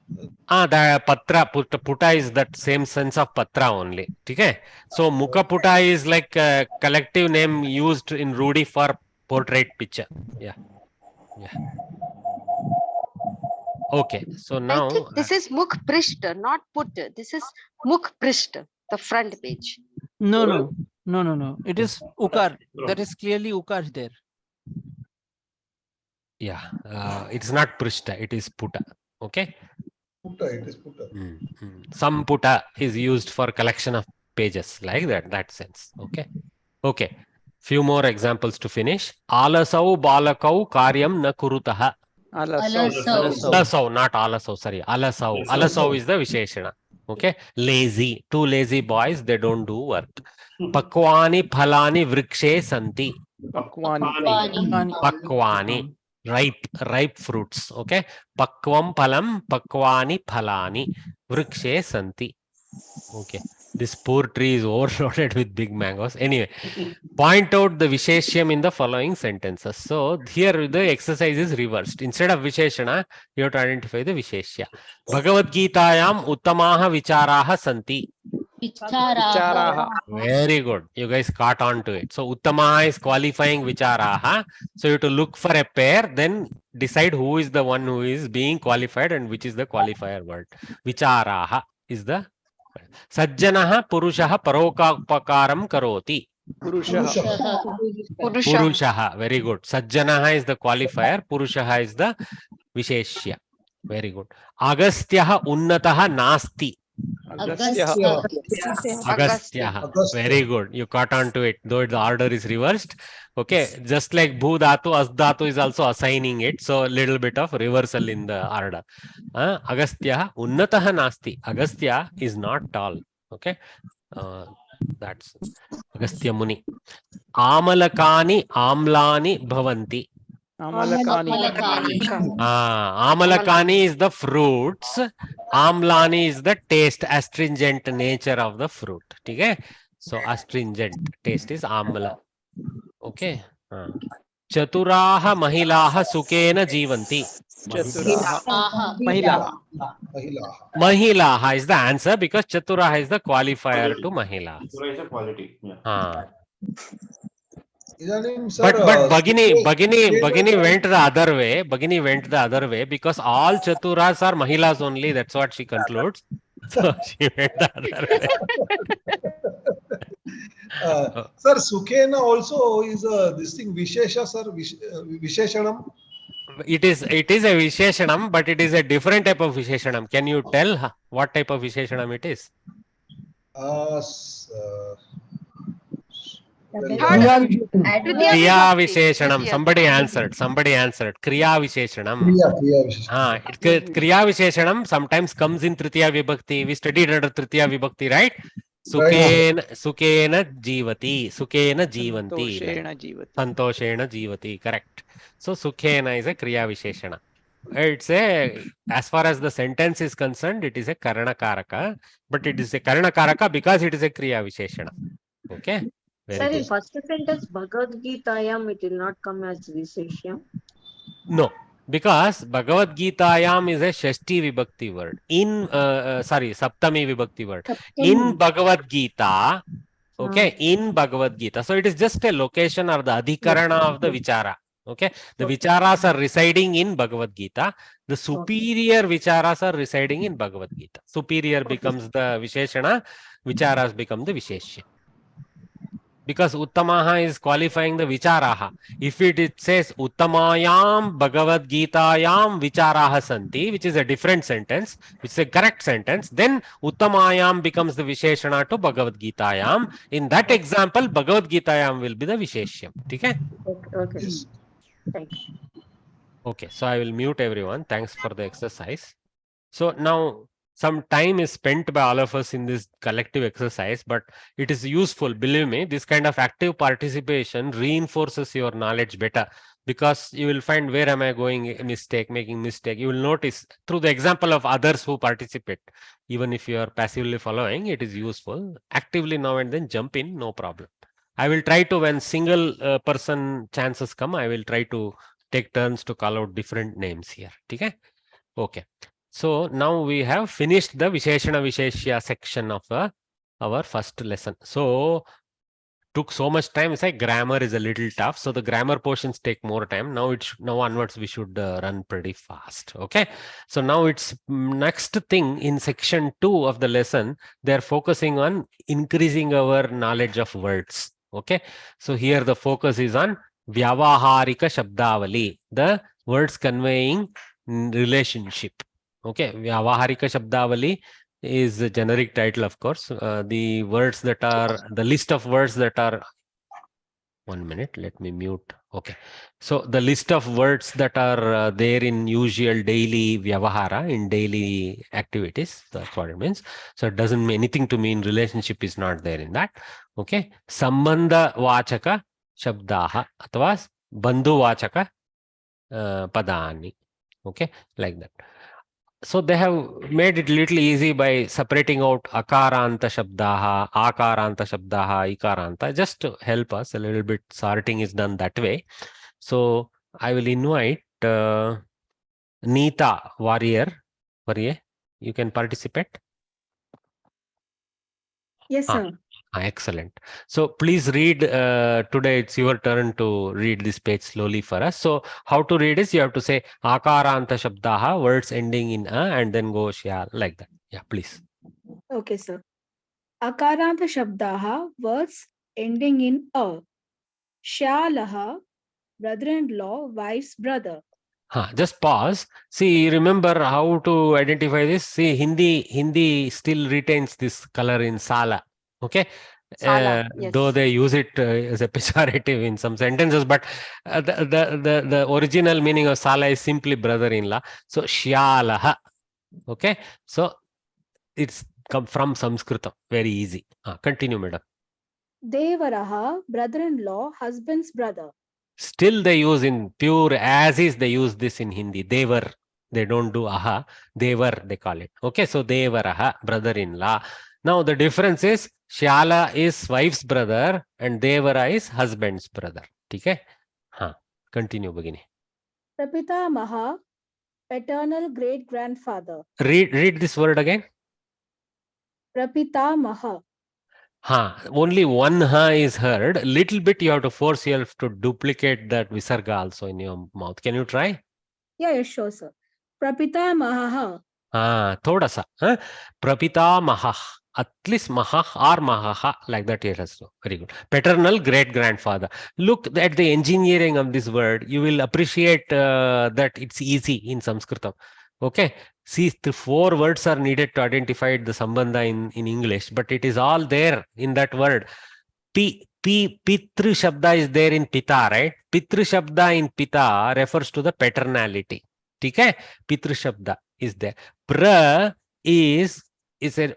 The patra puta is that same sense of patra only. Okay. So mukha puta is like a collective name used in Rudy for portrait picture. Yeah. Yeah. Okay. So now I think this is Mukh Prishta, not put. This is Mukh Prishta, the front page. No. It is ukar. That is clearly ukar there. yeah, it's not prishta, it is puta. Okay. Puta, it is puta. Some puta is used for collection of pages, like that sense. Okay. Okay. Few more examples to finish. Alasau balakau karyam na kurutaha. Alasau, not alasau, sorry. Alasau. Alasau is the visheshana. Okay. Lazy. Two lazy boys, they don't do work. Pakwani phalani vrikshe santi. Pakwani. Ripe fruits. Okay. Pakvam phalam, pakwani phalani, vrikshe santi. Okay. This poor tree is overloaded with big mangoes. Anyway, point out the visheshyam in the following sentences. So here the exercise is reversed. Instead of visheshana, you have to identify the visheshya. Bhagavad Gitayam uttamaha vicharaha santi. Vicharaha. Very good. You guys caught on to it. So uttamaha is qualifying vicharaha. So you have to look for a pair, then decide who is the one who is being qualified and which is the qualifier word. Vicharaha is the Sajjanaha Purushaha Parokapakaram Karoti. Purushaha. Very good. Sajjanaha is the qualifier. Purushaha is the visheshya. Very good. Agastyaha Unnataha Nasti. Agastyaha. Very good. You caught on to it, though the order is reversed. Okay. Just like Bhu Dhatu, As Dhatu is also assigning it. So a little bit of reversal in the order. Agastyaha Unnataha Nasti. Agastya is not tall. Okay. That's Agastya Muni. Amalakani Amlani Bhavanti. Amalakani is the fruits. Amlani is the taste, astringent nature of the fruit. Okay? So astringent taste is amala. Okay. Chaturaha mahilaha sukena jivanti. Mahilaha is the answer because Chaturaha is the qualifier to mahila. Chatura is a quality. Yeah. But Bhagini went the other way. Bhagini went the other way because all Chaturas are Mahilas only. That's what she concludes. So she went the other way. Sir, Sukhena also is this thing Vishesha, sir, Visheshanam. It is a Visheshanam, but it is a different type of Visheshanam. Can you tell what type of Visheshanam it is? Kriya Visheshanam. Somebody answered. Kriya Visheshanam. Kriya Visheshanam sometimes comes in Tritiya Vibhakti. We studied under Tritiya Vibhakti, right? Sukena Jivati. Sukena Jivanti. Santoshena Jivati. Correct. So Sukhena is a Kriya Visheshana. It's as far as the sentence is concerned, it is a Karana Karaka, but it is a Karana Karaka because it is a Kriya Visheshana. Okay. Sir, in first sentence, Bhagavad Gitayam, it will not come as Visheshyam. No, because Bhagavad Gitayam is a Shashti Vibhakti word. Saptami Vibhakti word. In Bhagavad Gita, okay, in Bhagavad Gita. So it is just a location or the adhikarana of the vichara. Okay, the vicharas are residing in Bhagavad Gita. The superior vicharas are residing in Bhagavad Gita. Superior becomes the Visheshana, vicharas become the Visheshya. Because Uttamaha is qualifying the Vicharaha. If it says Uttamayam Bhagavad Gitayam Vicharaha Santi, which is a different sentence, which is a correct sentence, then Uttamayam becomes the Visheshana to Bhagavad Gitayam. In that example, Bhagavad Gitayam will be the Visheshyam. Okay? Okay. Yes. Thank you. Okay, so I will mute everyone. Thanks for the exercise. So now some time is spent by all of us in this collective exercise, but it is useful. Believe me, this kind of active participation reinforces your knowledge better, because you will find where am I going making mistake. You will notice through the example of others who participate. Even if you are passively following, it is useful. Actively now and then jump in, no problem. I will try to, when single person chances come, I will try to take turns to call out different names here. Okay. Okay. So now we have finished the Visheshana Visheshya section of our first lesson. So took so much time. It's like grammar is a little tough. So the grammar portions take more time. Now now onwards we should run pretty fast. Okay. So now it's next thing in section 2 of the lesson. They're focusing on increasing our knowledge of words. Okay. So here the focus is on Vyavaharika Shabdavali, the words conveying relationship. Okay, Vyavaharika Shabdavali is a generic title, of course. The words that are, the list of words that are, 1 minute, let me mute. Okay, so the list of words that are there in usual daily Vyavahara, in daily activities, that's what it means. So it doesn't mean anything to mean relationship is not there in that. Okay, Sambandha Vachaka Shabdaha, athva Bandhu Vachaka Padani. Okay, like that. So they have made it little easy by separating out akaranta shabdaha, akaranta shabdaha, ikaranta, just to help us a little bit. Sorting is done that way. So I will invite Neeta Warrior. You can participate. Yes, sir. Excellent. So please read, today it's your turn to read this page slowly for us. So how to read is you have to say akaranta shabdaha, words ending in a, and then go shya, like that. Yeah, please. Okay, sir. Akaranta shabdaha, words ending in a. Shalaha, brother-in-law, wife's brother. Just pause. See, remember how to identify this. See, Hindi still retains this color in sala. Okay. Sala, yes. Though they use it as a pejorative in some sentences, but the original meaning of sala is simply brother-in-law. So shyalaha. Okay. So it's come from Samskrita. Very easy. Continue, madam. Devaraha, brother-in-law, husband's brother. Still they use in pure as is, they use this in Hindi. Devar, they don't do aha. Devar, they call it. Okay, so Devaraha, brother-in-law. Now the difference is Shyala is wife's brother and Devara is husband's brother. Okay? Continue, Bhagini. Prapita Maha, paternal great-grandfather. Read this word again. Prapita Maha. Only one ha is heard. A little bit you have to force yourself to duplicate that visarga also in your mouth. Can you try? Yeah, sure, sir. Prapita Maha. Thoda sa. Prapita Mahah. At least Mahah or Mahaha, like that here as well. Very good. Paternal great-grandfather. Look at the engineering of this word. You will appreciate that it's easy in Sanskrit. Okay. See, the 4 words are needed to identify the sambandha in English, but it is all there in that word. Pitru Shabda is there in Pita, right? Pitru Shabda in Pita refers to the paternality. Okay? Pitru Shabda is there. Pra is a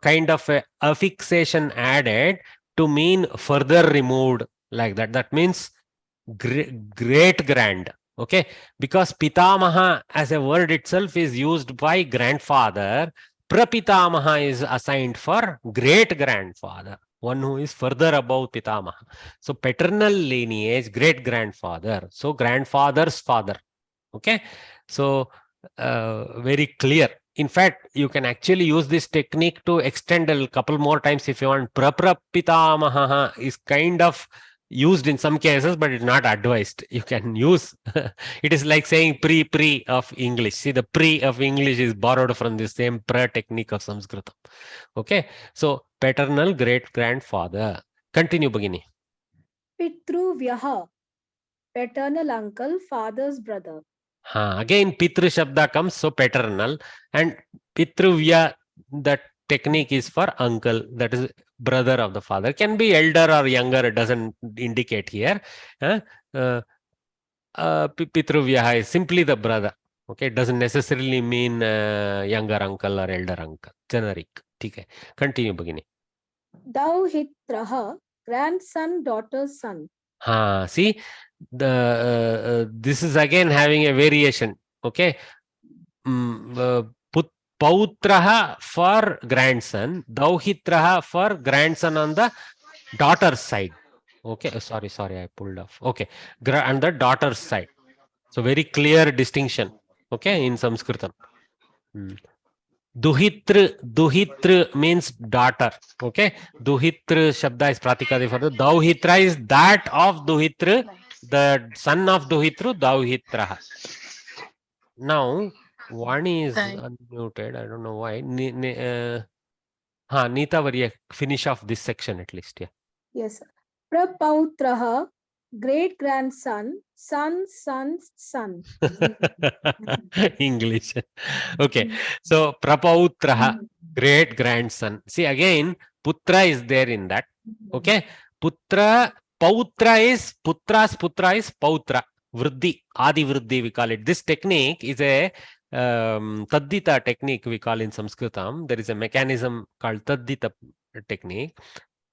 kind of a affixation added to mean further removed, like that. That means great grand. Okay, because pitamaha as a word itself is used by grandfather, prapitamaha is assigned for great grandfather, one who is further above pitamaha. So paternal lineage, great grandfather, so grandfather's father. Okay, so very clear. In fact, you can actually use this technique to extend a couple more times if you want. Praprapitamaha is kind of used in some cases, but it's not advised. You can use it is like saying pre of English. See, the pre of English is borrowed from the same pra technique of Sanskrit. Okay, so paternal great grandfather. Continue, Bhagini. Pitru Vyaha, paternal uncle, father's brother. Again, Pitru Shabda comes, so paternal, and Pitruvya, that technique is for uncle, that is brother of the father. Can be elder or younger, it doesn't indicate here. Pitruvyaha is simply the brother. Okay, it doesn't necessarily mean younger uncle or elder uncle. Generic. Okay, continue, Bhagini. Dauhitraha, grandson, daughter's son. See, this is again having a variation. Okay, Pautraha for grandson, Dauhitraha for grandson on the daughter's side. Okay, sorry, I pulled off. Okay, on the daughter's side. So very clear distinction. Okay, in Samskritam. Duhitr means daughter. Okay, Duhitr Shabda is Pratikadi for the Dauhitra is that of Duhitr, the son of Duhitru, Dauhitraha. Now, Vani is unmuted. I don't know why. Neeta Varya, finish off this section at least. Yeah. Yes. Prapautraha, great grandson, son's son. English. Okay. So Prapautraha, great grandson. See again, Putra is there in that. Okay. Putra is Pautra. Vriddhi, Adi Vriddhi we call it. This technique is a Taddita technique we call in Sanskritam. There is a mechanism called Taddita technique.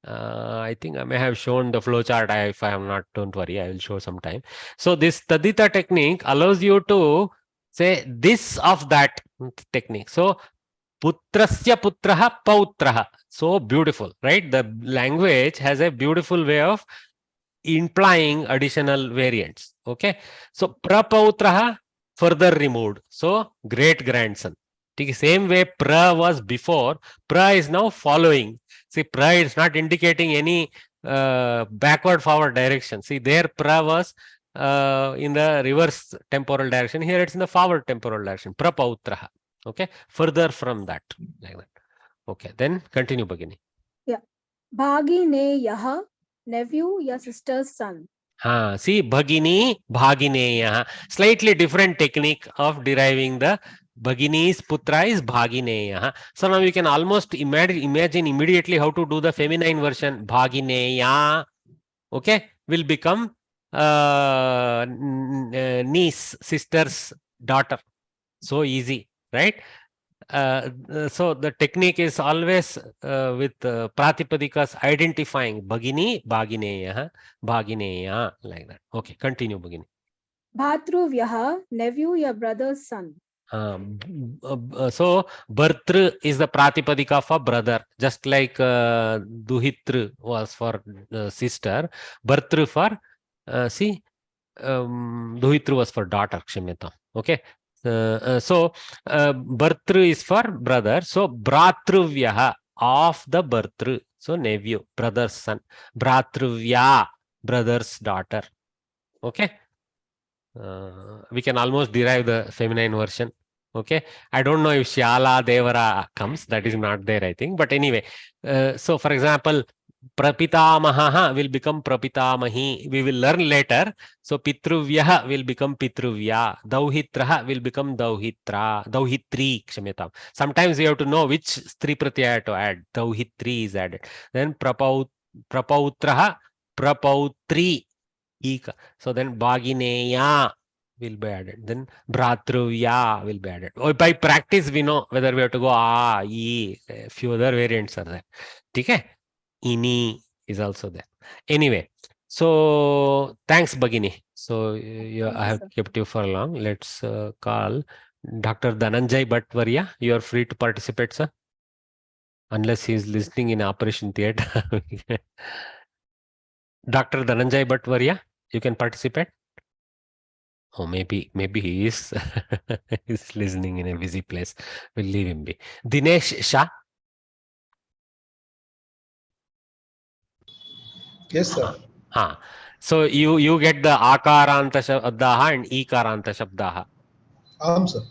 I think I may have shown the flowchart. If I am not, don't worry, I will show sometime. So this Taddita technique allows you to say this of that technique. So Putrasya Putraha Pautraha. So beautiful, right? The language has a beautiful way of implying additional variants. Okay, so Prapautraha further removed. So great grandson. Same way pra was before, pra is now following. See, pra is not indicating any backward forward direction. See, there pra was in the reverse temporal direction. Here it's in the forward temporal direction. Prapautraha. Okay, further from that, like that. Okay, then continue, Bhagini. Yeah. Bhagineyaha, nephew, your sister's son. See, Bhagini, Bhagineya. Slightly different technique of deriving the Bhagini's Putra is Bhagineya. So now you can almost imagine immediately how to do the feminine version. Bhagineya, okay, will become niece, sister's daughter. So easy, right? So the technique is always with Pratipadikas identifying Bhagini, Bhagineya, Bhagineya, like that. Okay, continue, Bhagini. Bhatruvyaha, nephew, your brother's son. So Bhartru is the Pratipadika for brother, just like Duhitru was for sister. Bhartru for Duhitru was for daughter. Kshimyata. Okay. So Bhartru is for brother. So Bhratruvyaha of the Bhartru. So nephew, brother's son. Bhratruvya, brother's daughter. Okay. We can almost derive the feminine version. Okay. I don't know if Shyala Devara comes. That is not there, I think. But anyway, so for example, Prapitamaha will become Prapitamahi. We will learn later. So Pitruvyaha will become Pitruvya. Dauhitraha will become Dauhitra. Dauhitri. Kshamyatam. Sometimes you have to know which Stri Pratyaya to add. Dauhitri is added. Then Prapautraha, Prapautri. So then Bhagineya will be added. Then Bhratruvya will be added. By practice, we know whether we have to go e. A few other variants are there. Okay? Ini is also there. Anyway, so thanks, Bhagini. So I have kept you for long. Let's call Dr. Dhananjay Bhatvarya. You are free to participate, sir. Unless he is listening in Operation Theatre. Dr. Dhananjay Bhatvarya, you can participate. Oh, maybe he is he's listening in a busy place. We'll leave him be. Dinesh Shah. Yes, sir. So you get the Akaranta Shabdaha and Ikaranta Shabdaha. Sir.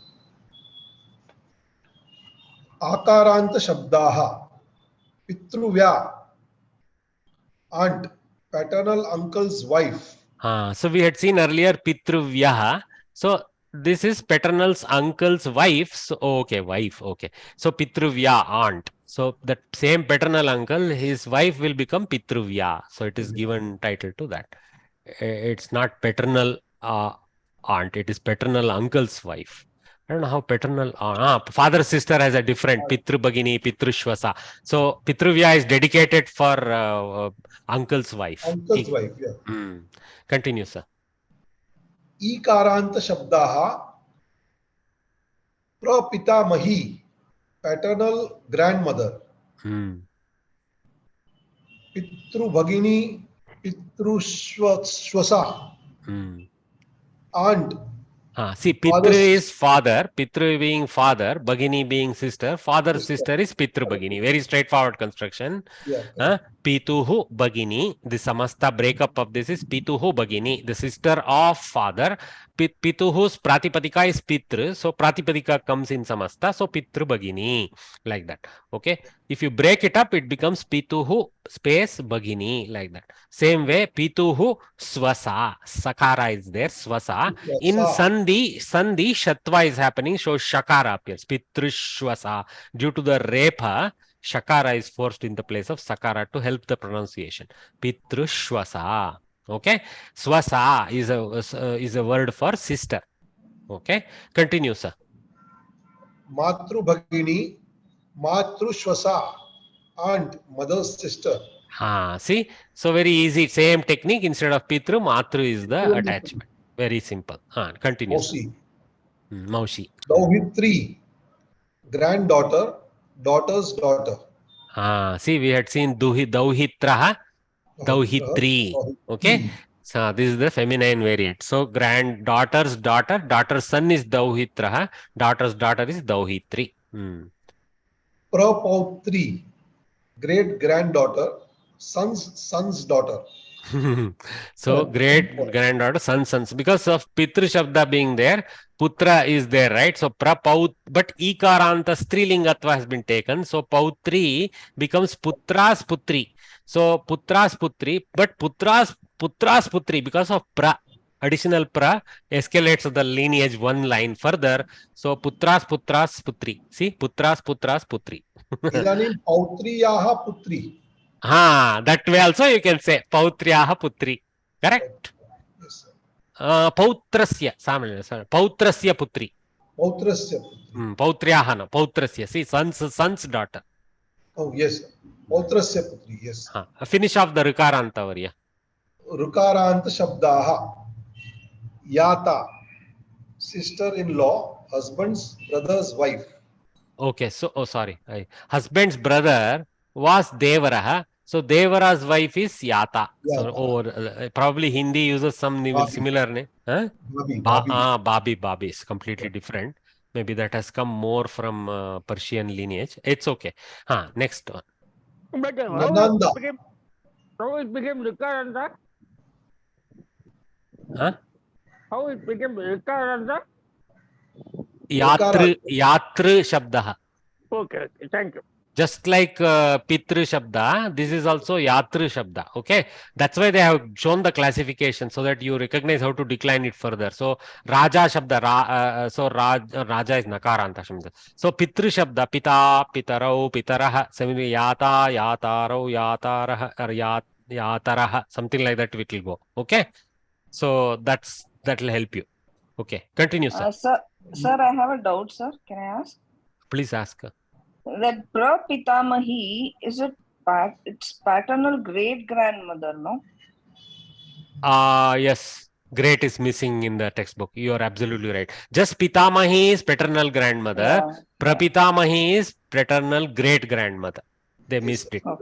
Akaranta Shabdaha. Pitruvya. Aunt. Paternal uncle's wife. So we had seen earlier Pitruvyaha. So this is paternal's uncle's wife. So okay, wife. Okay. So Pitruvya, aunt. So that same paternal uncle, his wife will become Pitruvya. So it is given title to that. It's not paternal aunt. It is paternal uncle's wife. I don't know how paternal father sister has a different Pitru Bhagini, Pitru Shwasa. So Pitruvya is dedicated for uncle's wife. Uncle's wife, yeah. Continue, sir. Ikaranta shabdaha prapitamahi, paternal grandmother. Pitru Bhagini, Pitru Shwasa, aunt. See, Pitru is father, Pitru being father, Bhagini being sister, father's sister is Pitru Bhagini. Very straightforward construction. Yeah. Pituhu Bhagini, the Samasta breakup of this is Pituhu Bhagini, the sister of father. Pituhu's Pratipadika is Pitru, so Pratipadika comes in Samasta, so Pitru Bhagini, like that. Okay, if you break it up, it becomes Pituhu space Bhagini, like that. Same way, Pituhu Swasa, Sakara is there, Swasa. In Sandhi, Shatva is happening, so Shakara appears, Pitrushwasa. Due to the Repa, Shakara is forced in the place of Sakara to help the pronunciation. Pitrushwasa. Okay. Swasa is a word for sister. Okay. Continue, sir. Matru Bhagini, Matru Shwasa, aunt, mother's sister. See, so very easy. Same technique. Instead of Pitru, Matru is the attachment. Very simple. Continue. Mausi. Maushi. Dauhitri, granddaughter, daughter's daughter. See, we had seen Dauhitraha, Dauhitri. Okay. So this is the feminine variant. So granddaughter's daughter, daughter's son is Dauhitraha, daughter's daughter is Dauhitri. Prapautri, great granddaughter, son's daughter. So great granddaughter, sons. Because of Pitru Shabda being there, Putra is there, right? So Prapaut, but Ikaranta Strilingatva has been taken. So Pautri becomes Putra's Putri. So Putra's Putri, but Putra's Putri, because of Pra, additional Pra escalates the lineage one line further. So Putra's Putri. See, Putra's Putri. Idanim Pautriyaha Putri. That way also you can say Pautriyaha Putri. Correct? Yes, Pautrasya. Pautrasya Putri. Pautrasya Putri. Pautriyaha no. Pautrasya. See, son's daughter. Oh, yes. Pautrasya Putri, yes. Finish off the Rukaranta Varya. Rukaranta Shabdaha. Yata, sister-in-law, husband's brother's wife. Okay, so, sorry. Husband's brother was Devaraha. So Devara's wife is Yata. So probably Hindi uses some similar name. Babi is completely different. Maybe that has come more from Persian lineage. It's okay. Next one. But how it became Rikaranta? How it became Rikaranta? Yatru Shabdaha. Okay, thank you. Just like Pitru Shabda, this is also Yatru Shabda. Okay, that's why they have shown the classification so that you recognize how to decline it further. So Raja Shabda, Raja is Nakaranta Shabda. So Pitru Shabda, Pita, Pitarau, Pitaraha, similarly Yata, Yatarau, Yataraha, or Yataraha, something like that it will go. Okay, so that will help you. Okay, continue, sir. Sir, I have a doubt, sir. Can I ask? Please ask. That Prapitamahi, is it it's paternal great grandmother, no? Yes. Great is missing in the textbook. You are absolutely right. Just Pitamahi is paternal grandmother. Prapitamahi is paternal great grandmother. They missed it. Right.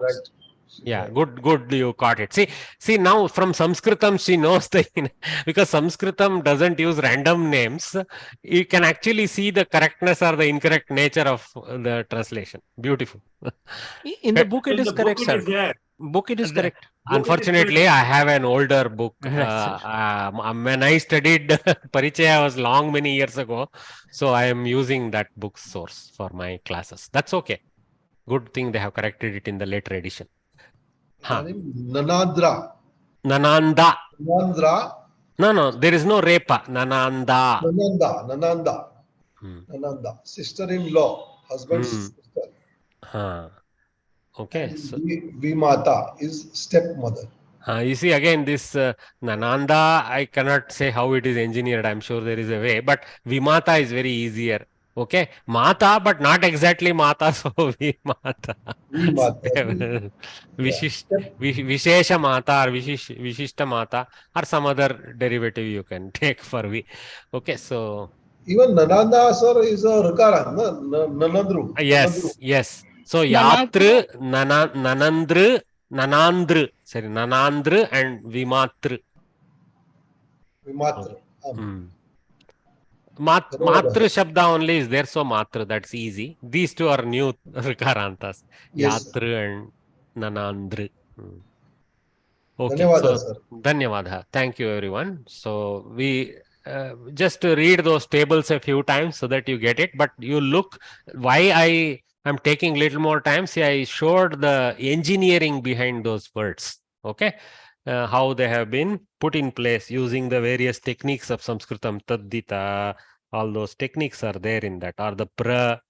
Yeah, good, you caught it. See now from Samskritam she knows because Samskritam doesn't use random names. You can actually see the correctness or the incorrect nature of the translation. Beautiful. In the book it is correct, sir. Book it is correct. Unfortunately, I have an older book. When I studied Parichaya was many years ago. So I am using that book source for my classes. That's okay. Good thing they have corrected it in the later edition. Nanandra. Nananda. Nanandra. No, there is no Repa. Nananda. Nananda. Sister-in-law, husband's sister. Okay. So Vimata is stepmother. You see, again, this Nananda, I cannot say how it is engineered. I'm sure there is a way, but Vimata is very easier. Okay, Mata, but not exactly Mata, so Vimata. Vishesha Mata or Vishishta Mata or some other derivative you can take for V. Okay, so. Even Nananda, sir, is a Rakara, Nanandru. Yes, yes. So Yatra, Nanandru, Nanandru, sorry, Nanandru and Vimatra. Vimatra. Matra Shabda only is there, so Matra, that's easy. These two are new Rikarantas. Yes, Yatra and Nanandru. Okay, Dhanyavada, so sir. Dhanyavada. Thank you, everyone. So we just to read those tables a few times so that you get it. But you look, why I am taking little more time. See, I showed the engineering behind those words. Okay, how they have been put in place using the various techniques of Sanskritam, Taddita. All those techniques are there in that, or the pra,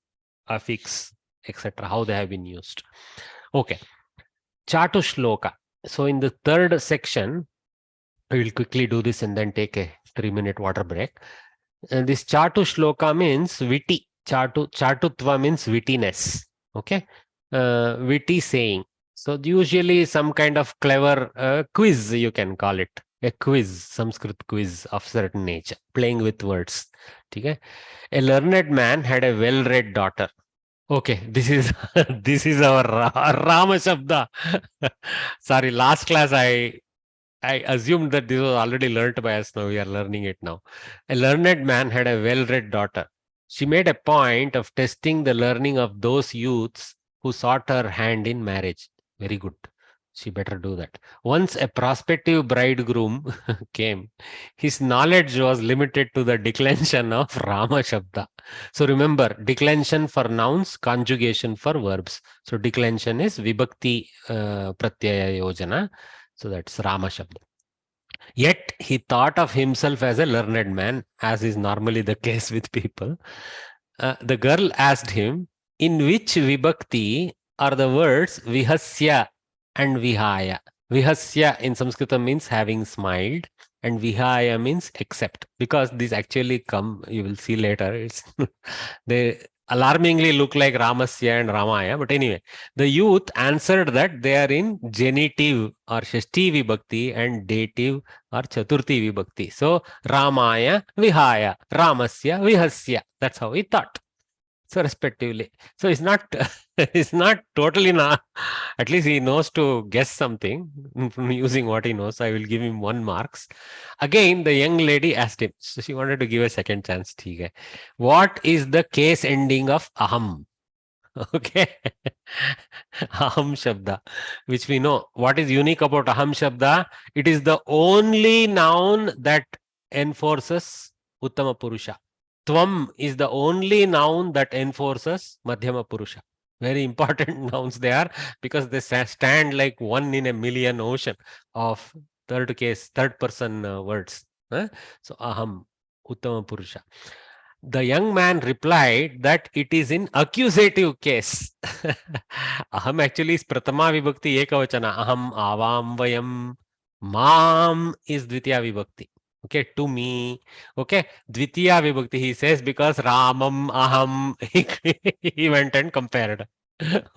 affix, etc. How they have been used. Okay, Chatu Shloka. So in the third section, I will quickly do this and then take a 3-minute water break. And this Chatu Shloka means witty. Chatutva means wittiness. Okay. Witty saying. So usually some kind of clever quiz, you can call it. A quiz, Sanskrit quiz of certain nature, playing with words. Okay. A learned man had a well-read daughter. Okay, this is this is our Rama Shabda. Sorry, last class I assumed that this was already learnt by us. Now we are learning it now. A learned man had a well-read daughter. She made a point of testing the learning of those youths who sought her hand in marriage. Very good. She better do that. Once a prospective bridegroom came, his knowledge was limited to the declension of Rama Shabda. So remember, declension for nouns, conjugation for verbs. So declension is Vibhakti Pratyaya Yojana. So that's Rama Shabda. Yet he thought of himself as a learned man, as is normally the case with people. The girl asked him, in which Vibhakti are the words Vihasya and Vihaya? Vihasya in Sanskrit means having smiled, and Vihaya means except. Because these actually come, you will see later, it's they alarmingly look like Ramasya and Ramaya. But anyway, the youth answered that they are in genitive or Shashti Vibhakti and dative or Chaturthi Vibhakti. So Ramaya, Vihaya, Ramasya, Vihasya. That's how he thought. So respectively. So it's not it's not totally not, at least he knows to guess something using what he knows. I will give him 1 marks. Again, the young lady asked him. So she wanted to give a second chance. What is the case ending of aham? Okay. Aham Shabda, which we know. What is unique about aham Shabda? It is the only noun that enforces Uttama Purusha. Tvam is the only noun that enforces Madhyama Purusha. Very important nouns they are, because they stand like 1 in a million ocean of third person words. So aham, Uttama Purusha. The young man replied that it is in accusative case. Aham actually is Pratama Vibhakti Ekavachana. Aham, Avam, Vayam. Mam is Dvitiya Vibhakti. Okay, to me. Okay, Dvitiya Vibhakti he says because Ramam, Aham, he went and compared.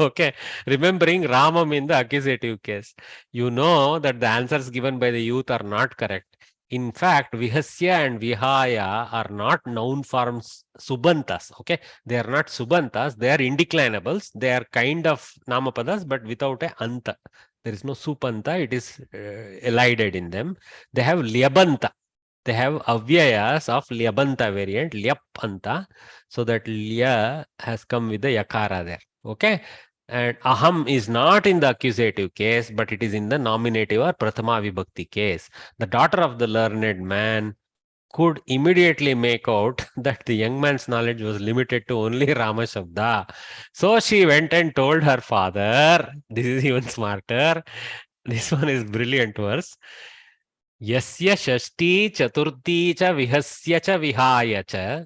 Okay, remembering Ramam in the accusative case. You know that the answers given by the youth are not correct. In fact, Vihasya and Vihaya are not noun forms Subantas. Okay, they are not Subantas, they are indeclinables. They are kind of Namapadas, but without a Anta. There is no Supanta, it is elided in them. They have Lyabanta. They have avyayas of Lyabanta variant, Lyapanta. So that Lya has come with the Yakara there. Okay. And aham is not in the accusative case, but it is in the nominative or Prathama Vibhakti case. The daughter of the learned man could immediately make out that the young man's knowledge was limited to only Rama Shabda. So she went and told her father, this is even smarter. This one is brilliant verse. Yasya Shashti Chaturthi Cha Vihasya Cha Vihaya Cha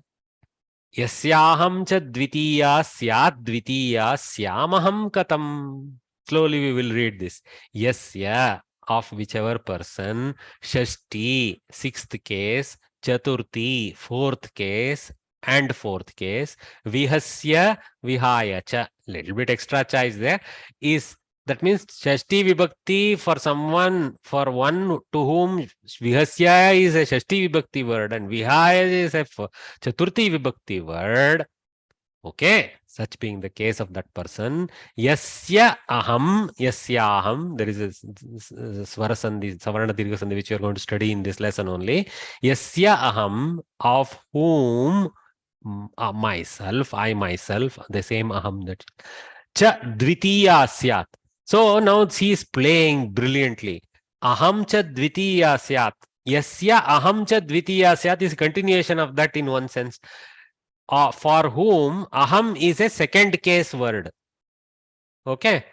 Yasyaham cha dvitiya syat dvitiya syamaham katam. Slowly we will read this. Yasya, of whichever person, Shashti, sixth case, Chaturthi, fourth case, and fourth case, Vihasya, Vihaya cha, little bit extra cha is there, is that means Shashti Vibhakti for someone, for one to whom Vihasya is a Shashti Vibhakti word and Vihaya is a Chaturthi Vibhakti word. Okay, such being the case of that person, Yasya Aham, Yasya Aham, there is a Swara Sandhi, Savarna Dirgha Sandhi which you are going to study in this lesson only. Yasya Aham, of whom myself, I myself, the same Aham that. Cha Dvitiya Syat. So now she is playing brilliantly. Aham cha Dvitiya Syat. Yasya Aham cha Dvitiya Syat is continuation of that in one sense. For whom Aham is a second case word. Okay.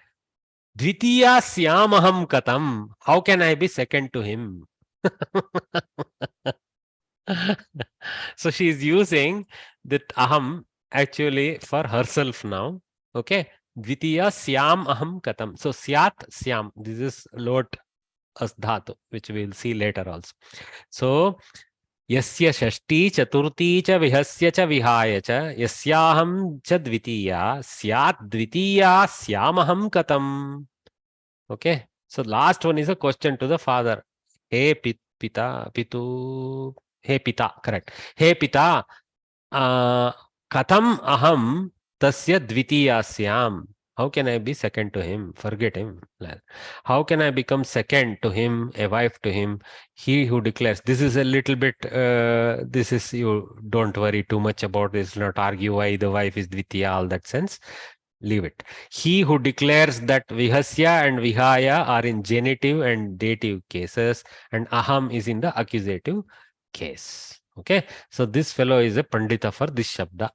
Dvitiya Syam Aham Katam. How can I be second to him? So she is using that Aham actually for herself now. Okay. Dvitiya Syam Aham Katam. So Syat Syam. This is Lot as dhatu, which we will see later also. So Yasya Shashti Chaturthi cha Vihasya cha Vihaya cha Yasyaham cha Dvitiya Syat Dvitiya Syamaham Katam. Okay. So last one is a question to the father. Hey Pita, Pitu, Hey Pita, correct. Hey Pita, Katam Aham Tasya Dvitiya Syam. How can I be second to him? Forget him. How can I become second to him, a wife to him? He who declares, this is a little bit, this is, you don't worry too much about this, not argue why the wife is Dvitiya, all that sense. Leave it. He who declares that Vihasya and Vihaya are in genitive and dative cases and Aham is in the accusative case. Okay, so this fellow is a Pandita for this Shabda.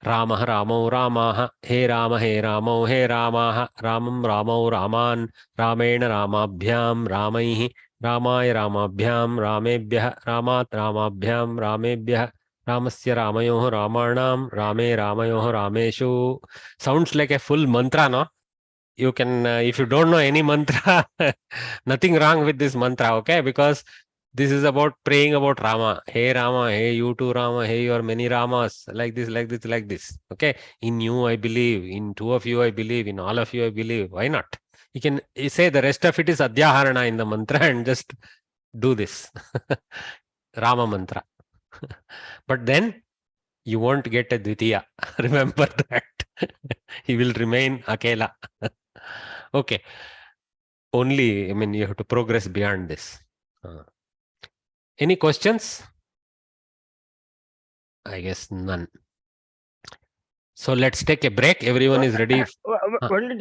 Ramaha Ramau Ramaha, He Rama He Ramau He Ramaha, Ramam Ramau Raman, Ramena Ramabhyam, Ramaihi, Ramaya Ramabhyam, Ramebhyah, Ramat Ramabhyam, Ramebhyah, Ramasya Ramayoh Ramanam, Rame Ramayoh Rameshu. Sounds like a full mantra, no? You can, if you don't know any mantra, nothing wrong with this mantra, okay? Because this is about praying about Rama. Hey Rama, hey you too Rama, hey you are many Ramas, like this, like this, like this. Okay, in you I believe, in two of you I believe, in all of you I believe. Why not? You can say the rest of it is Adhyaharana in the mantra and just do this. Rama mantra. But then you won't get a Dvitiya. Remember that. He will remain Akela. Okay. Only, I mean, you have to progress beyond this. Any questions? I guess none. So let's take a break. Everyone is ready. One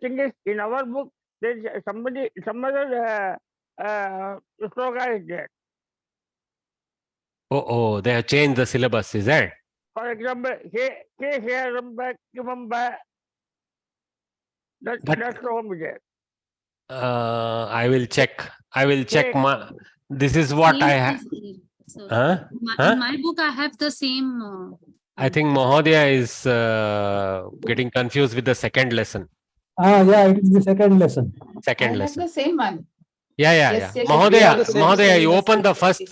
thing is, in our book, there's some other sloka is there. Oh, they have changed the syllabus, is that? For example, that's the home there. I will check. I will check my. This is what I have. In my book, I have the same. I think Mahodaya is getting confused with the second lesson. Yeah, it is the second lesson. Second lesson. the same one. Yeah. Mahodaya, you open the first.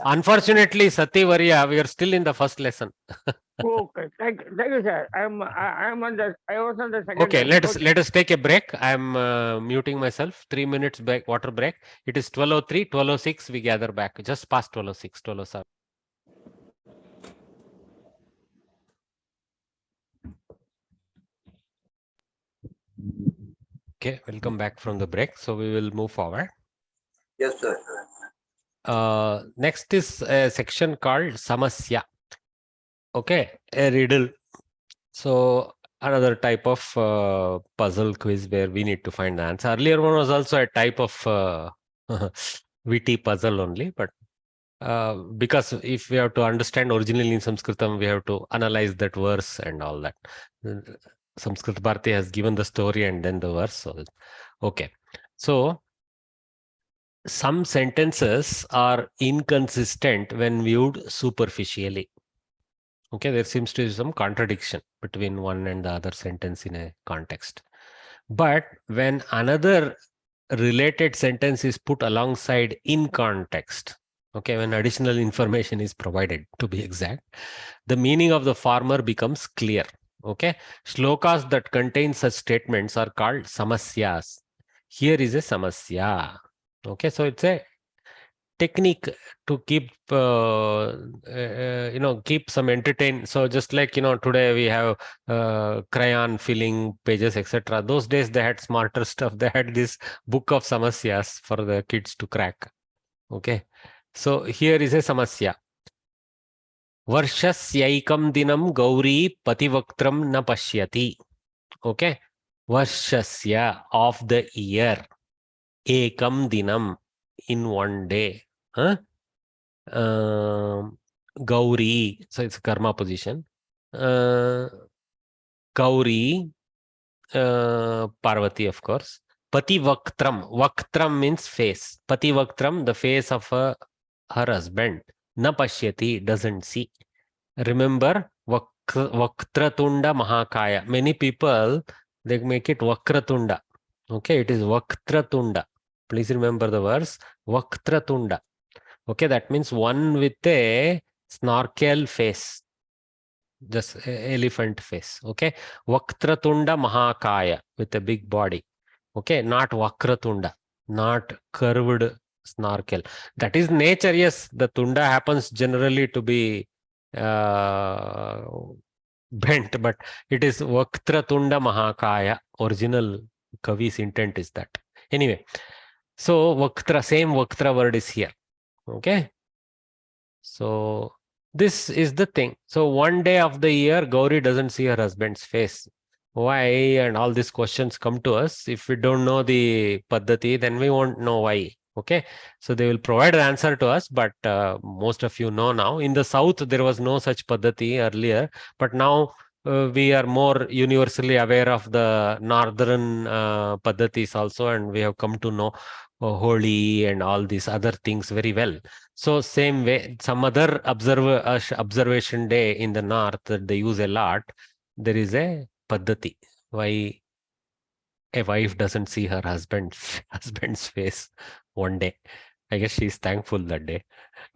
Unfortunately, Sativarya, we are still in the first lesson. Okay, thank you, sir. I was on the second. Okay, let us take a break. I am muting myself. 3 minutes break, water break. It is 12:03, 12:06. We gather back just past 12:06, 12:07. Okay, welcome back from the break. So we will move forward. Yes, sir. Next is a section called Samasya. Okay, a riddle. So another type of puzzle quiz where we need to find the answer. Earlier one was also a type of witty puzzle only, but because if we have to understand originally in Samskritam, we have to analyze that verse and all that. Samskrita Bharati has given the story and then the verse. So, okay. So some sentences are inconsistent when viewed superficially. Okay, there seems to be some contradiction between one and the other sentence in a context. But when another related sentence is put alongside in context, okay, when additional information is provided, to be exact, the meaning of the former becomes clear. Okay, shlokas that contain such statements are called samasyas. Here is a samasya. Okay, so it's a technique to keep keep some entertain. So just like today we have crayon filling pages, etc. Those days they had smarter stuff. They had this book of samasyas for the kids to crack. Okay, so here is a samasya. Varshasyaikam dinam gauri pativaktram na pashyati. Okay, varshasya, of the year, ekam dinam, in one day. Huh? Gauri, so it's karma position. Gauri, Parvati, of course. Pati Vaktram. Vaktram means face. Pati Vaktram, the face of her husband. Na Pashyati, doesn't see. Remember, Vaktratunda Mahakaya. Many people, they make it Vakratunda. Okay, it is Vaktratunda. Please remember the verse Vaktratunda. Okay, that means one with a snorkel face, just elephant face. Okay, Vaktratunda Mahakaya, with a big body. Okay, not Vakratunda, not curved snorkel. That is nature. Yes, the tunda happens generally to be bent, but it is Vaktratunda Mahakaya. Original Kavi's intent is that. Anyway, so Vaktra, same Vaktra word is here. Okay, so this is the thing. So one day of the year, Gauri doesn't see her husband's face. Why? And all these questions come to us. If we don't know the Paddhati, then we won't know why. Okay, so they will provide an answer to us, but most of you know now. In the south, there was no such Paddhati earlier, but now we are more universally aware of the northern Paddhatis also, and we have come to know Holi and all these other things very well. So same way, some other observation day in the north that they use a lot, there is a Paddhati. Why a wife doesn't see her husband's face one day. I guess she's thankful that day.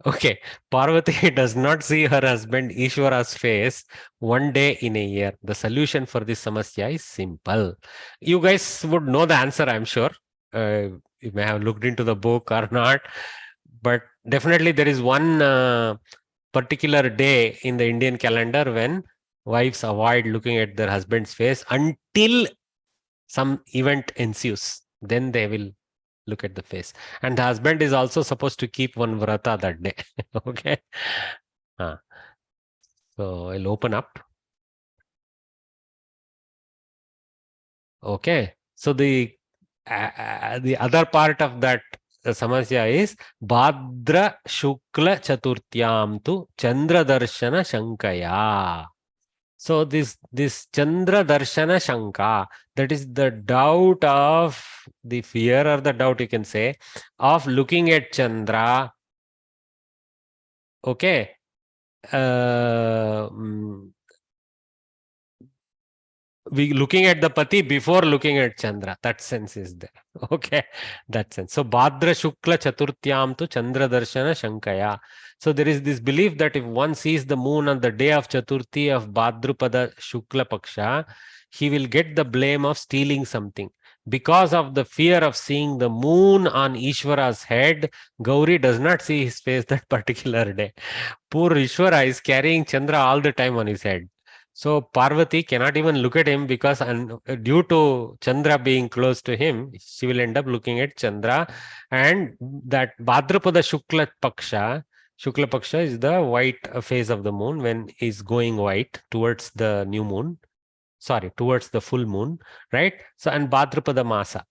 Okay, Parvati does not see her husband Ishwara's face one day in a year. The solution for this samasya is simple. You guys would know the answer, I'm sure. You may have looked into the book or not, but definitely there is one particular day in the Indian calendar when wives avoid looking at their husband's face until some event ensues. Then they will look at the face. And the husband is also supposed to keep one vrata that day. Okay. So I'll open up. Okay. So the other part of that samasya is Bhadra Shukla Chaturtyam tu Chandra Darshana Shankaya. So this Chandra Darshana Shanka, that is the doubt of the fear, or the doubt you can say, of looking at Chandra. Okay. We looking at the Pati before looking at Chandra. That sense is there. Okay, that sense. So Bhadra Shukla Chaturtyam tu Chandra Darshana Shankaya. So there is this belief that if one sees the moon on the day of Chaturthi of Bhadrupada Shukla Paksha, he will get the blame of stealing something. Because of the fear of seeing the moon on Ishwara's head, Gauri does not see his face that particular day. Poor Ishwara is carrying Chandra all the time on his head. So Parvati cannot even look at him because due to Chandra being close to him, she will end up looking at Chandra. And that Bhadrapada Shukla Paksha is the white phase of the moon when is going white towards the new moon. Sorry, towards the full moon, right? So, and Bhadrapada Masa.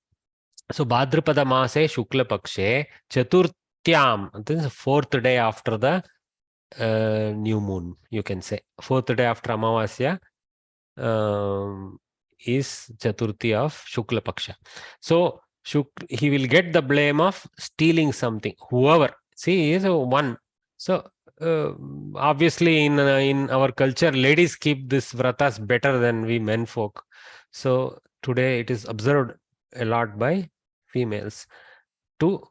So Bhadrapada Mase Shukla Pakshe Chaturtyam, this is the fourth day after the new moon, you can say. Fourth day after Amavasya is Chaturthi of Shukla Paksha. So he will get the blame of stealing something. Whoever, see, he is one. So obviously in our culture, ladies keep this vratas better than we men folk. So today it is observed a lot by females. To,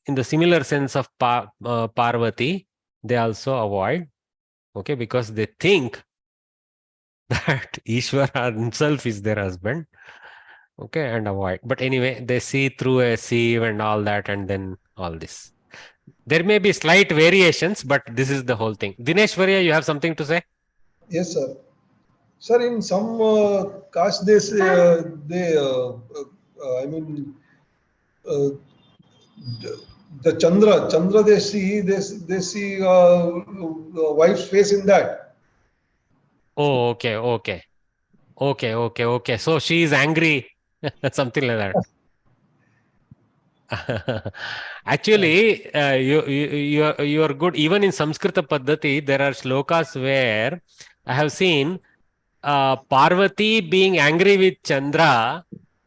in the similar sense of Parvati, they also avoid, okay, because they think that Ishvara himself is their husband, okay, and avoid. But anyway, they see through a sieve and all that, and then all this. There may be slight variations, but this is the whole thing. Dinesh Varya, you have something to say? Yes, sir. Sir, in some caste, I mean, the Chandra, they see wife's face in that. Oh, okay. So she is angry, something like that. Actually, you are good. Even in Samskrita Paddhati, there are shlokas where I have seen Parvati being angry with Chandra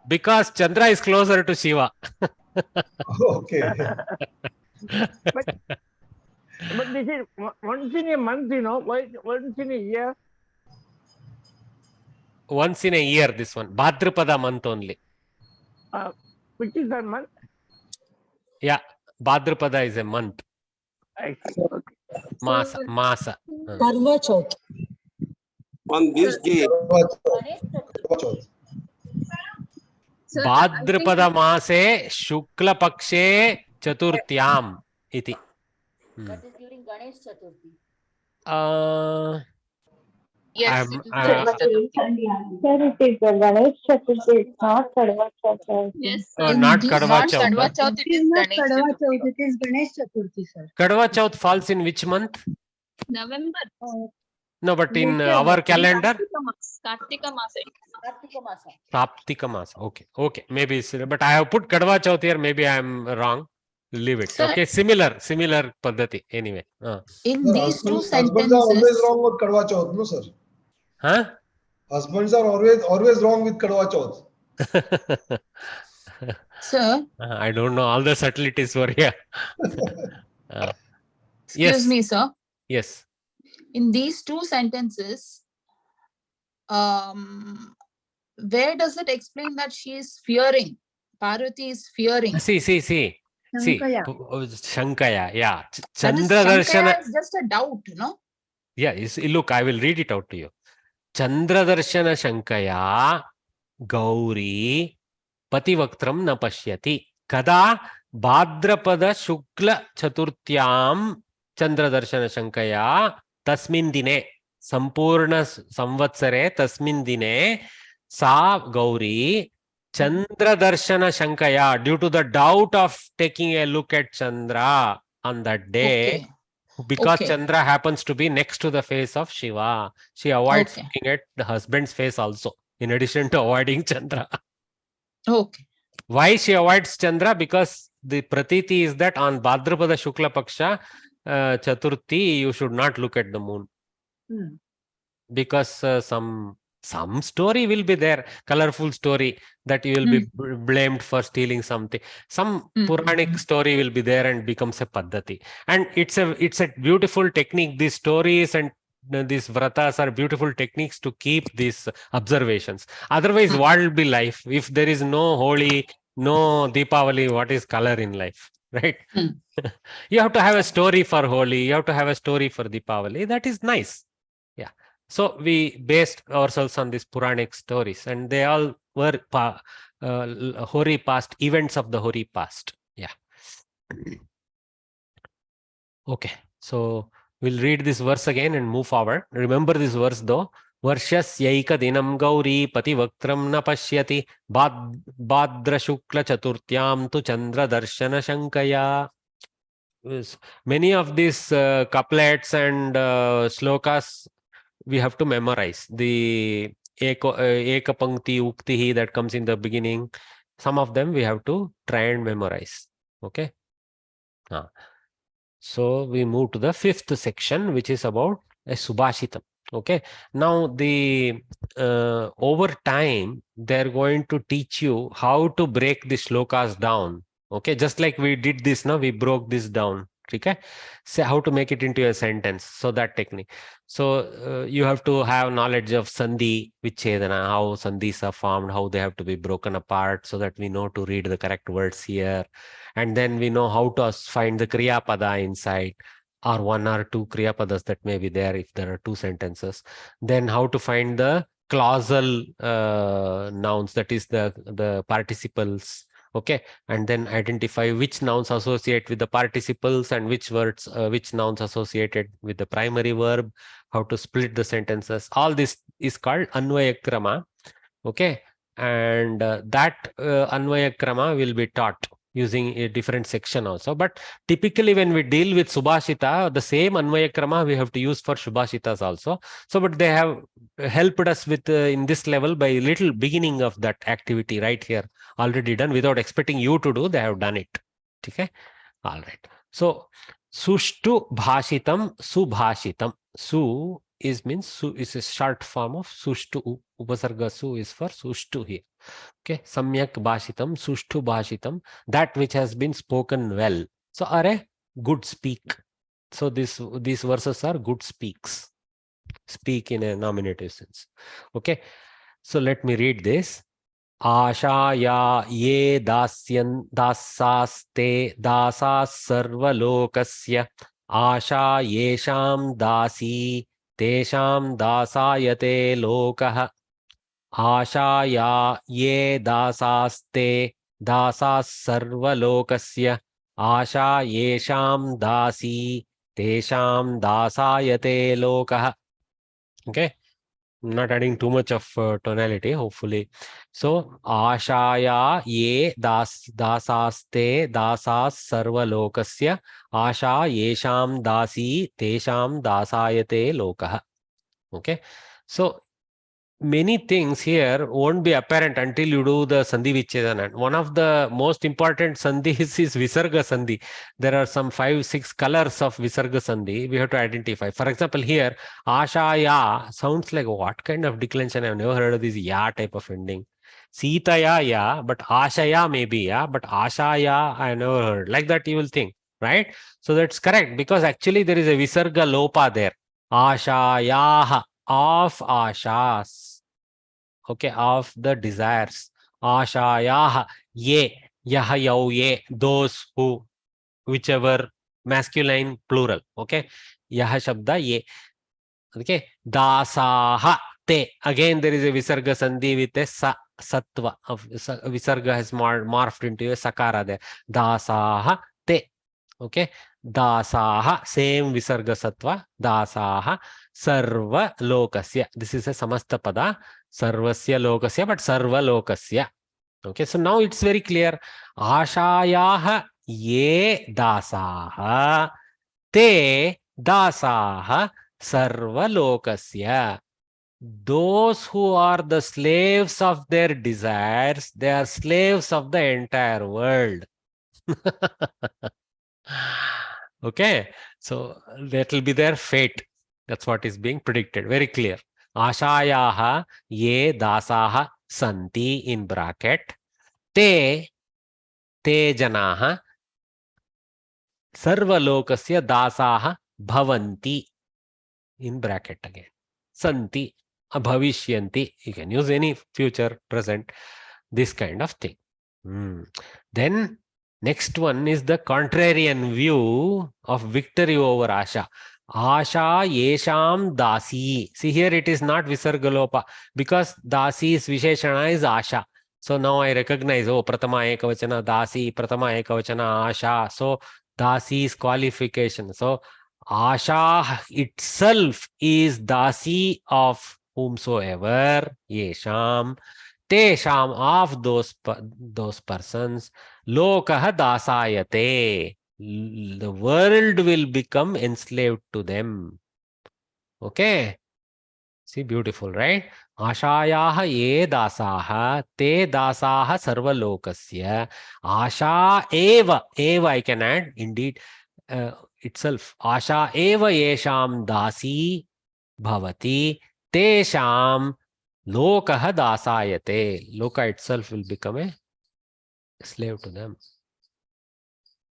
because Chandra is closer to Shiva. Okay. But this is once in a month, you know, once in a year. Once in a year, this one. Bhadrapada month only. Which is that month? Yeah, Bhadrapada is a month. I see. Okay. Masa. Karva Chauth. On this day, Bhadrapada Mase Shukla Pakshe Chaturtyam iti. That is during Ganesh Chaturthi. Yes, I'm, it is Ganesh Chaturthi. Sir, it is the Ganesh Chaturthi, not Kadva Chauth. Yes, not Kadva Chauth. Kadva Chauth, it is not Ganesh Kadva Chaturthi. Chauth, it is Ganesh Chaturthi, sir. Kadva Chauth falls in which month? November. No, but in our calendar? Kartika Masa. Kartika Masa. Saptika Masa. Okay. Maybe it's, but I have put Kadva Chauth here. Maybe I am wrong. Leave it. Sir, Okay, similar Paddhati. Anyway. in Sir, these two husbands are always sentences, wrong with Kadva Chauth, no, sir? Huh? Husbands are always wrong with Kadva Chauth. sir, I don't know all the subtleties for here. excuse me, sir. Yes. In these two sentences, where does it explain that she is fearing? Parvati is fearing. See. Shankaya. Shankaya, yeah. That is, Chandra Shankaya Darshana. is just a doubt, no? Yeah, look, I will read it out to you. Chandra Darshana Shankaya Gauri Pativaktram na pashyati. Kada Bhadrapada Shukla Chaturtyam Chandra Darshana Shankaya Tasmin Dine Sampurna Samvatsare Tasmin Dine Sa Gauri Chandra Darshana Shankaya, due to the doubt of taking a look at Chandra on that day, because Chandra happens to be next to the face of Shiva, she avoids looking at the husband's face also, in addition to avoiding Chandra. Okay. Why she avoids Chandra? Because the pratiti is that on Bhadrapada Shukla Paksha Chaturthi, you should not look at the moon. Because some story will be there, colorful story, that you will be blamed for stealing something. Some Puranic story will be there and becomes a Paddhati. And it's a beautiful technique. These stories and these vratas are beautiful techniques to keep these observations. Otherwise, what will be life? If there is no Holi, no Deepavali, what is color in life? Right? You have to have a story for Holi, you have to have a story for Deepavali. That is nice. Yeah. So we based ourselves on these Puranic stories, and they all were Hori past, events of the Hori past. Yeah. Okay. So we'll read this verse again and move forward. Remember this verse though. Varshasyaika dinam gauri pativaktram na pashyati bhadra shukla chaturtyam tu chandra darshana shankaya. Many of these couplets and slokas we have to memorize. The eka pankti uktihi that comes in the beginning, some of them we have to try and memorize. Okay. So we move to the fifth section, which is about a Subhashitam. Okay. Now the over time they're going to teach you how to break the shlokas down. Okay, just like we did this now, we broke this down Okay, say how to make it into a sentence. So that technique. So you have to have knowledge of sandhi, vichedana, how sandhis are formed, how they have to be broken apart, so that we know to read the correct words here, and then we know how to find the kriya pada inside, or one or two kriya padas that may be there if there are two sentences. Then how to find the clausal nouns, that is the participles. Okay, and then identify which nouns associate with the participles and which words, which nouns associated with the primary verb, how to split the sentences. All this is called Anvayakrama. Okay, and that Anvayakrama will be taught using a different section also. But typically when we deal with Subhashita, the same Anvayakrama we have to use for Subhashitas also. So, but they have helped us with in this level by little beginning of that activity right here, already done without expecting you to do, they have done it. Okay, all right. So, Sushtu Bhashitam, Subhashitam. Su is means su is a short form of Sushtu. Upasarga su is for Sushtu here. Okay, Samyak Bhashitam, Sushtu Bhashitam, that which has been spoken well. So, are a good speak. So, these verses are good speaks. Speak in a nominative sense. Okay, so let me read this. Ashaya ye dasyan dasaste dasas sarvalokasya asha yesham dasi tesham dasayate lokah. Ashaya ye dasaste dasas sarvalokasya asha yesham dasi tesham dasayate lokah. Okay, not adding too much of tonality, hopefully. So, Ashaya ye dasaste dasas sarvalokasya asha yesham dasi tesham dasayate lokah. Okay, so many things here won't be apparent until you do the sandhi vichedana. One of the most important sandhis is visarga sandhi. There are some 5-6 colors of visarga sandhi we have to identify. For example, here ashaya sounds like what kind of declension? I've never heard of this ya type of ending. Sitaya ya, but ashaya maybe ya, but ashaya I never heard. Like that you will think, right? So that's correct, because actually there is a visarga lopa there. Ashaya, of ashas. Okay, of the desires. Ashayah, ye, yah, yau, ye, those who, whichever, masculine, plural. Okay, yah shabda, ye. Okay, dasaha, te. Again, there is a visarga sandhi with a satva. Visarga has morphed into a sakara there. Dasaha, te. Okay, dasaha, same visarga sattva. Dasaha, sarva lokasya. This is a samasta pada. Sarvasya lokasya, but sarva lokasya. Okay, so now it's very clear. Ashayah ye dasaha te dasaha sarva lokasya. Those who are the slaves of their desires, they are slaves of the entire world. Okay, so that will be their fate. That's what is being predicted. Very clear. Ashayaha ye dasaha santi in bracket te janaha sarvalokasya dasaha bhavanti in bracket again. Santi, bhavishyanti. You can use any future, present, this kind of thing. Then next one is the contrarian view of victory over Asha. Asha yesham dasi. See here it is not visargalopa because dasi's visheshana is Asha. So now I recognize, oh, pratama ekavachana dasi, pratama ekavachana Asha. So dasi's qualification. So Asha itself is dasi of whomsoever, yesham. Tesham, of those persons, lokah dasayate. The world will become enslaved to them. Okay. See, beautiful, right? Ashayaha ye dasaha, te dasaha sarvalokasya. Asha eva, I can add, indeed, itself. Asha eva yesham dasi bhavati, tesham lokah dasayate. Loka itself will become a slave to them.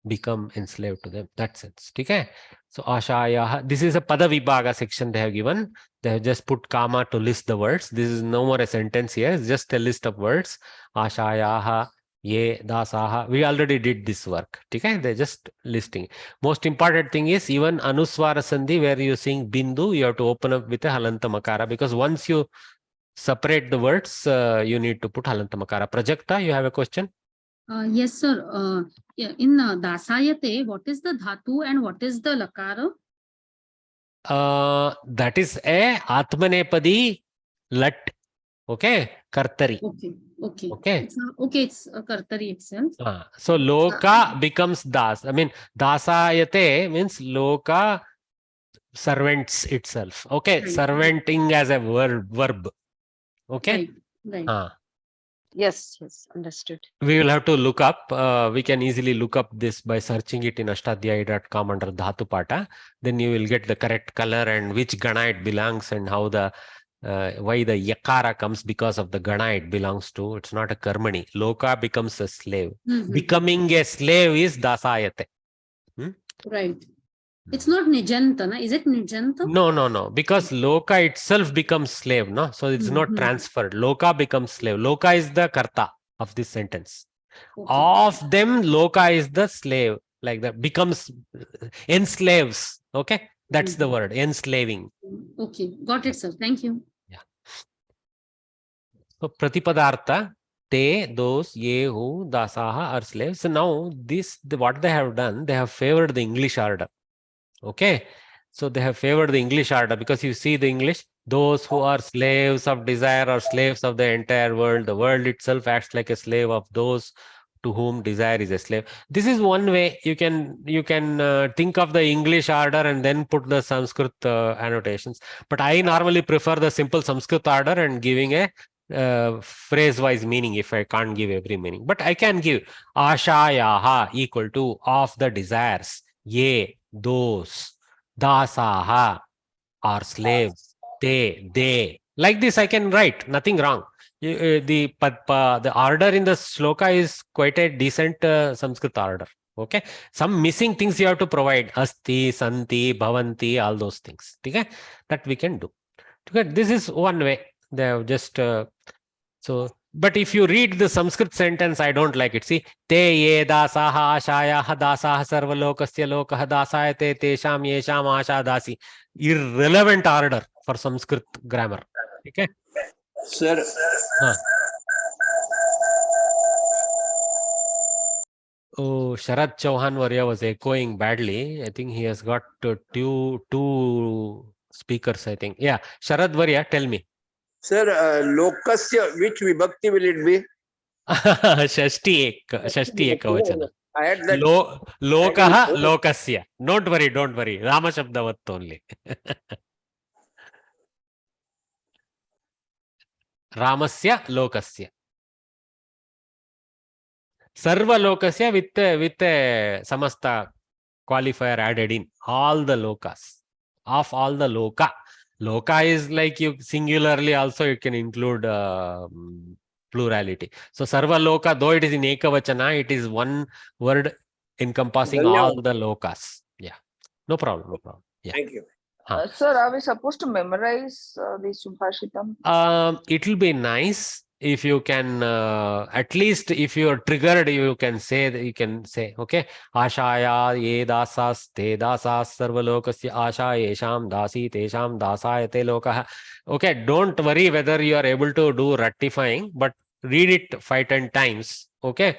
become enslaved to them. That sense. Okay. So Ashaya, this is a Pada Vibhaga section they have given. They have just put comma to list the words. This is no more a sentence here, it's just a list of words. Ashayaha, Ye, Dasaha. We already did this work. Okay, they're just listing. Most important thing is even Anuswara Sandhi, where you're seeing Bindu, you have to open up with a Halanta Makara, because once you separate the words, you need to put Halanta Makara. Prajakta, you have a question? Yes, sir. Yeah, in dasayate, what is the dhatu and what is the lakara? That is a Atmanepadi lat. Okay, Kartari. Okay, okay. Okay. It's a kartari itself. So Loka becomes Das. I mean, Dasayate means Loka servants itself. Okay, Right. servanting as a verb. Okay. Right. Yes, yes, understood. We will have to look up. We can easily look up this by searching it in ashtadhyaya.com under Dhatu Pata. Then you will get the correct color and which Gana it belongs and how the why the Yakara comes because of the Gana it belongs to. It's not a Karmani. Loka becomes a slave. Becoming a slave is Dasayate. Right. It's not Nijanta, na? Is it Nijanta? No. Because Loka itself becomes slave, no? So it's not transferred. Loka becomes slave. Loka is the Karta of this sentence. Of them, Loka is the slave. Like that. Becomes enslaves. Okay? That's the word. Enslaving. Okay. Got it, sir. Thank you. Yeah. So Pratipadartha, te, those, ye, who, dasaha are slaves. So now what they have done, they have favored the English order. Okay, so they have favored the English order because you see the English, those who are slaves of desire or slaves of the entire world. The world itself acts like a slave of those to whom desire is a slave. This is one way you can think of the English order and then put the Sanskrit annotations. But I normally prefer the simple Sanskrit order and giving a phrase-wise meaning if I can't give every meaning. But I can give Ashayaha equal to of the desires. Ye, those, dasaha are slaves, they. Like this I can write, nothing wrong. The order in the shloka is quite a decent Sanskrit order. Okay, some missing things you have to provide. Asti, santi, bhavanti, all those things. Okay, that we can do. Okay, this is one way. They have just but if you read the Sanskrit sentence, I don't like it. See, te ye dasaha ashayaha dasaha sarvalokasya lokah dasayate tesham yesham asha dasi. Irrelevant order for Sanskrit grammar. Okay? Sir. Oh, Sharad Chauhan Varya was echoing badly. I think he has got two speakers, I think. Yeah, Sharad Varya, tell me. Sir, lokasya, which vibhakti will it be? Shashti ekavachana. I had that. Lokaha lokasya. Don't worry. Rama Shabdavat only. Ramasya lokasya. Sarva lokasya with a samasta qualifier added in. All the lokas. Of all the loka. Loka is like you singularly also you can include plurality. So sarva loka, though it is in ekavachana, it is one word encompassing all the lokas. Yeah, no problem. Yeah. Thank you. Sir, are we supposed to memorize the Subhashitam? It will be nice if you can at least if you are triggered, you can say okay, ashaya ye dasas te dasas sarvalokasya asha yesham dasi tesham dasayate lokah. Okay, don't worry whether you are able to do rectifying, but read it 5-10 times. Okay,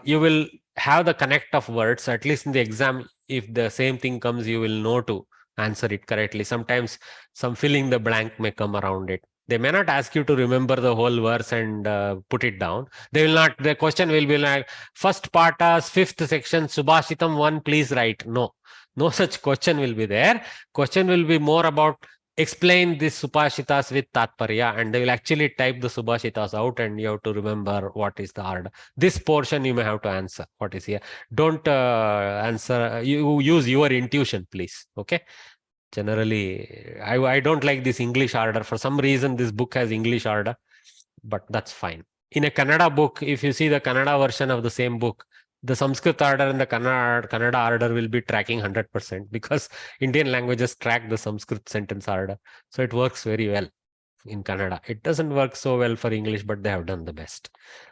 you will have the connect of words. At least in the exam, if the same thing comes, you will know to answer it correctly. Sometimes some filling the blank may come around it. They may not ask you to remember the whole verse and put it down. They will not. The question will be like, first partas, 5th section, Subhashitam 1, please write. No such question will be there. Question will be more about explain these Subhashitas with Tatparya, and they will actually type the Subhashitas out and you have to remember what is the order. This portion you may have to answer what is here. Don't answer. You use your intuition, please. Okay. Generally, I don't like this English order. For some reason, this book has English order, but that's fine. In a Kannada book, if you see the Kannada version of the same book, the Sanskrit order and the Kannada order will be tracking 100% because Indian languages track the Sanskrit sentence order. So it works very well in Kannada. It doesn't work so well for English, but they have done the best.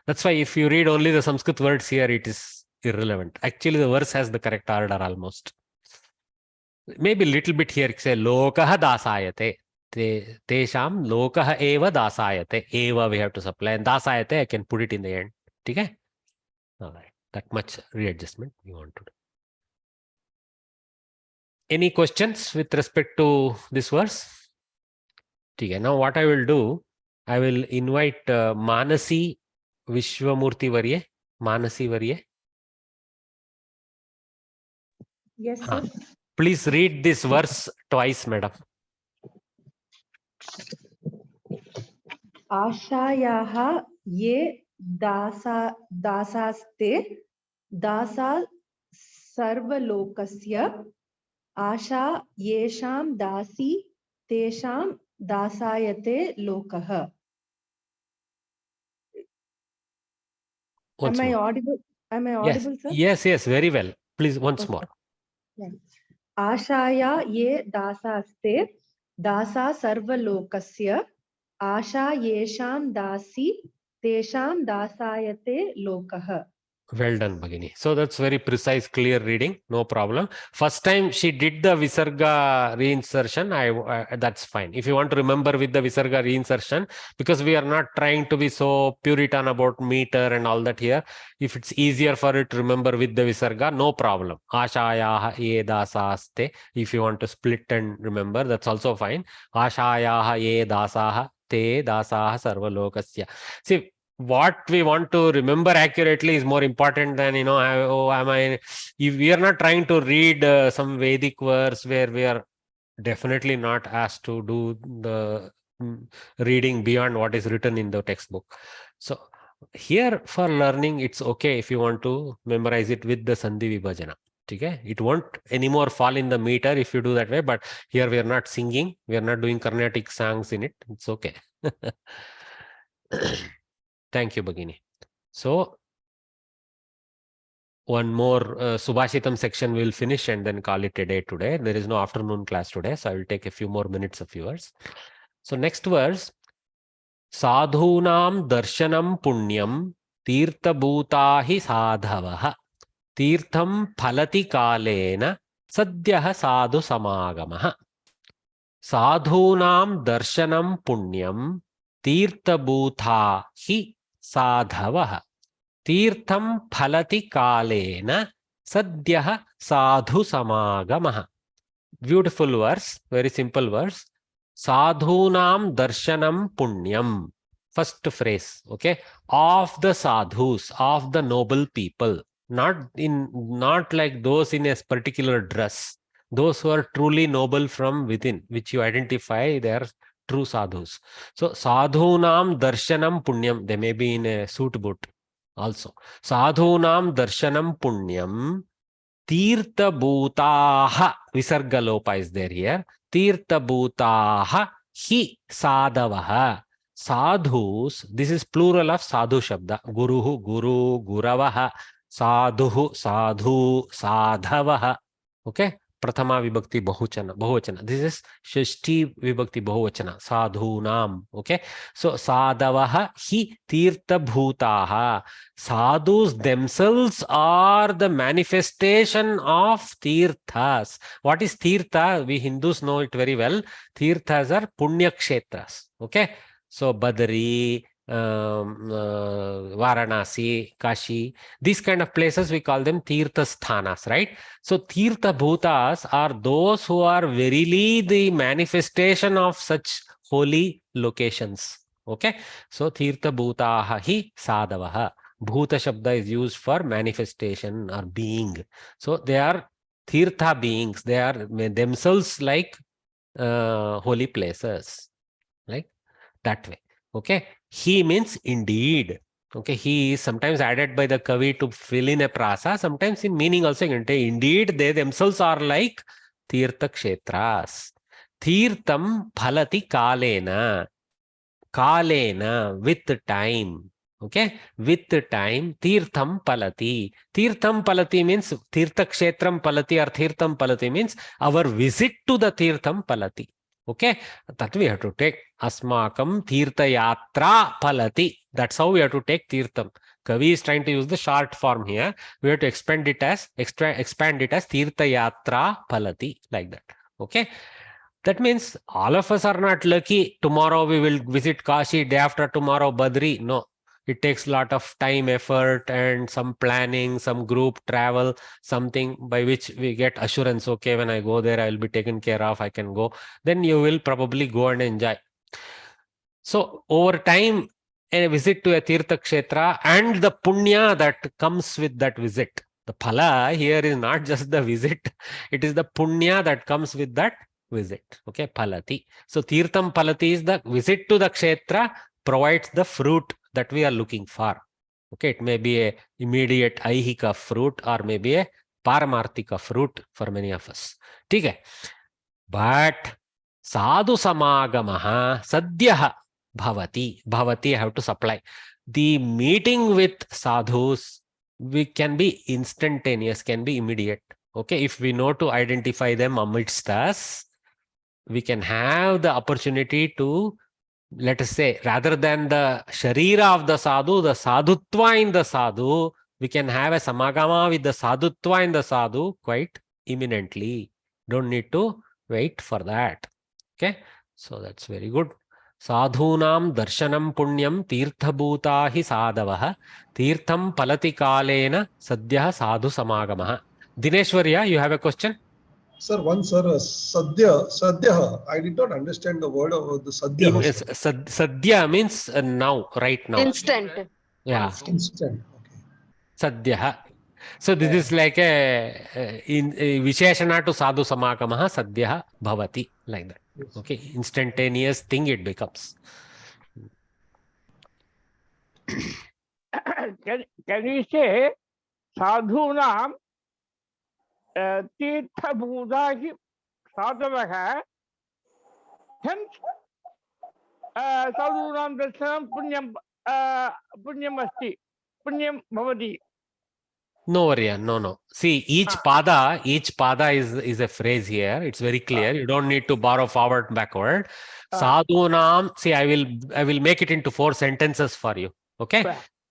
That's why if you read only the Sanskrit words here, it is irrelevant. Actually, the verse has the correct order almost. Maybe a little bit here, say, Lokaha dasayate. Tesham lokaha eva dasayate. Eva we have to supply. And dasayate, I can put it in the end. Okay? All right. That much readjustment we want to do. Any questions with respect to this verse? Okay. Now what I will do, I will invite Manasi Vishwamurthy Varye. Manasi Varye. Yes, sir. Please read this verse twice, madam. आशायाः ये दासास्ते दासा सर्वलोकस्य आशा येषां दासी तेषां दासायते लोकः. Am I audible? Am I audible, sir? Yes, very well. Please, once more. आशाया ये दासास्ते दासा सर्वलोकस्य आशा येषां दासी तेषां दासायते लोकः. Well done, Bhagini. So that's very precise, clear reading. No problem. First time she did the Visarga reinsertion, that's fine. If you want to remember with the Visarga reinsertion, because we are not trying to be so Puritan about meter and all that here. If it's easier for you to remember with the Visarga, no problem. Ashayaha ye dasaste. If you want to split and remember, that's also fine. Ashayaha ye dasaha te dasaha sarvalokasya. See, what we want to remember accurately is more important than, if we are not trying to read some Vedic verse where we are definitely not asked to do the reading beyond what is written in the textbook. So here for learning, it's okay if you want to memorize it with the Sandhi Vibhajana. Okay? It won't anymore fall in the meter if you do that way, but here we are not singing, we are not doing Carnatic songs in it. It's okay. Thank you, Bhagini. So, one more Subhashitam section we will finish and then call it a day today. There is no afternoon class today, so I will take a few more minutes of yours. So, next verse. Sadhunam darshanam punyam tirtha bhutahi sadhavaha tirtham phalati kalena sadyah sadhu samagamaha. Sadhunam darshanam punyam tirtha bhutahi sadhavaha tirtham phalati kalena sadyah sadhu samagamaha. Beautiful verse, very simple verse. Sadhunam darshanam punyam. First phrase, okay, of the sadhus, of the noble people, not like those in a particular dress, those who are truly noble from within, which you identify, they are true sadhus. So sadhunam darshanam punyam, they may be in a suit boot also. Sadhunam darshanam punyam tirtha bhutaha, visarga lopa is there here. Tirtha bhutaha hi sadhavaha. Sadhus, this is plural of sadhu shabda. Guruhu, guru, guravaha. Sadhuhu, sadhu, sadhavaha. Okay. Prathama vibhakti bahuvachana. This is shashti vibhakti bahuvachana. Sadhunam. Okay. So sadhavaha hi tirtha bhutaha. Sadhus themselves are the manifestation of tirthas. What is tirtha? We Hindus know it very well. Tirthas are punya kshetras. Okay. So Badri, Varanasi, Kashi, these kind of places we call them Tirtha Sthanas, right? So Tirtha Bhutas are those who are verily the manifestation of such holy locations. Okay, so Tirtha Bhutaha hi Sadhavaha. Bhuta Shabda is used for manifestation or being. So they are Tirtha beings. They are themselves like holy places, like that way. Okay, he means indeed. Okay, he is sometimes added by the Kavi to fill in a prasa. Sometimes in meaning also you can say indeed they themselves are like Tirtha Kshetras. Tirtham phalati kalena. Kalena, with time. Okay, with the time, Tirtham Palati. Tirtham Palati means Tirtha Kshetram Palati or Tirtham Palati means our visit to the Tirtham Palati. Okay, that we have to take. Asmakam Tirtha Yatra Palati. That's how we have to take Tirtham. Kavi is trying to use the short form here. We have to expand it as Tirtha Yatra Palati, like that. Okay. That means all of us are not lucky. Tomorrow we will visit Kashi, day after tomorrow Badri. No, it takes a lot of time, effort, and some planning, some group travel, something by which we get assurance. Okay, when I go there, I will be taken care of. I can go. Then you will probably go and enjoy. So over time, a visit to a Tirtha Kshetra and the punya that comes with that visit. The phala here is not just the visit, it is the punya that comes with that visit. Okay, palati. So Tirtham Palati is the visit to the Kshetra provides the fruit that we are looking for. Okay, it may be a immediate aihika fruit or maybe a paramarthika fruit for many of us. Okay. But sadhu samagamaha sadyah bhavati. Bhavati, I have to supply. The meeting with sadhus can be instantaneous, can be immediate. Okay, if we know to identify them amidst us, we can have the opportunity to, let us say, rather than the sharira of the sadhutva in the sadhu, we can have a samagama with the sadhutva in the sadhu quite imminently. Don't need to wait for that. Okay, so that's very good. Sadhunam darshanam punyam tirthabhuta hi sadavah tirtham palati kalena sadyah sadhu samagamaha. Dineshwarya, you have a question? Sir, one sir, sadhya. I did not understand the word of the sadhya. Sadhya means now, right now. Instant. Yeah. Instant. Sadhya. So this is like a visheshana to sadhu samakamaha sadhya bhavati, like that. Okay, instantaneous thing it becomes. Can we say sadhunam tirtha bhudahi sadhavah, hence sadhunam darshanam punyam asti, punyam bhavati. No, Arya, no. See, each pada is a phrase here. It's very clear. You don't need to borrow forward, backward. Sadhunam. See, I will make it into 4 sentences for you. Okay.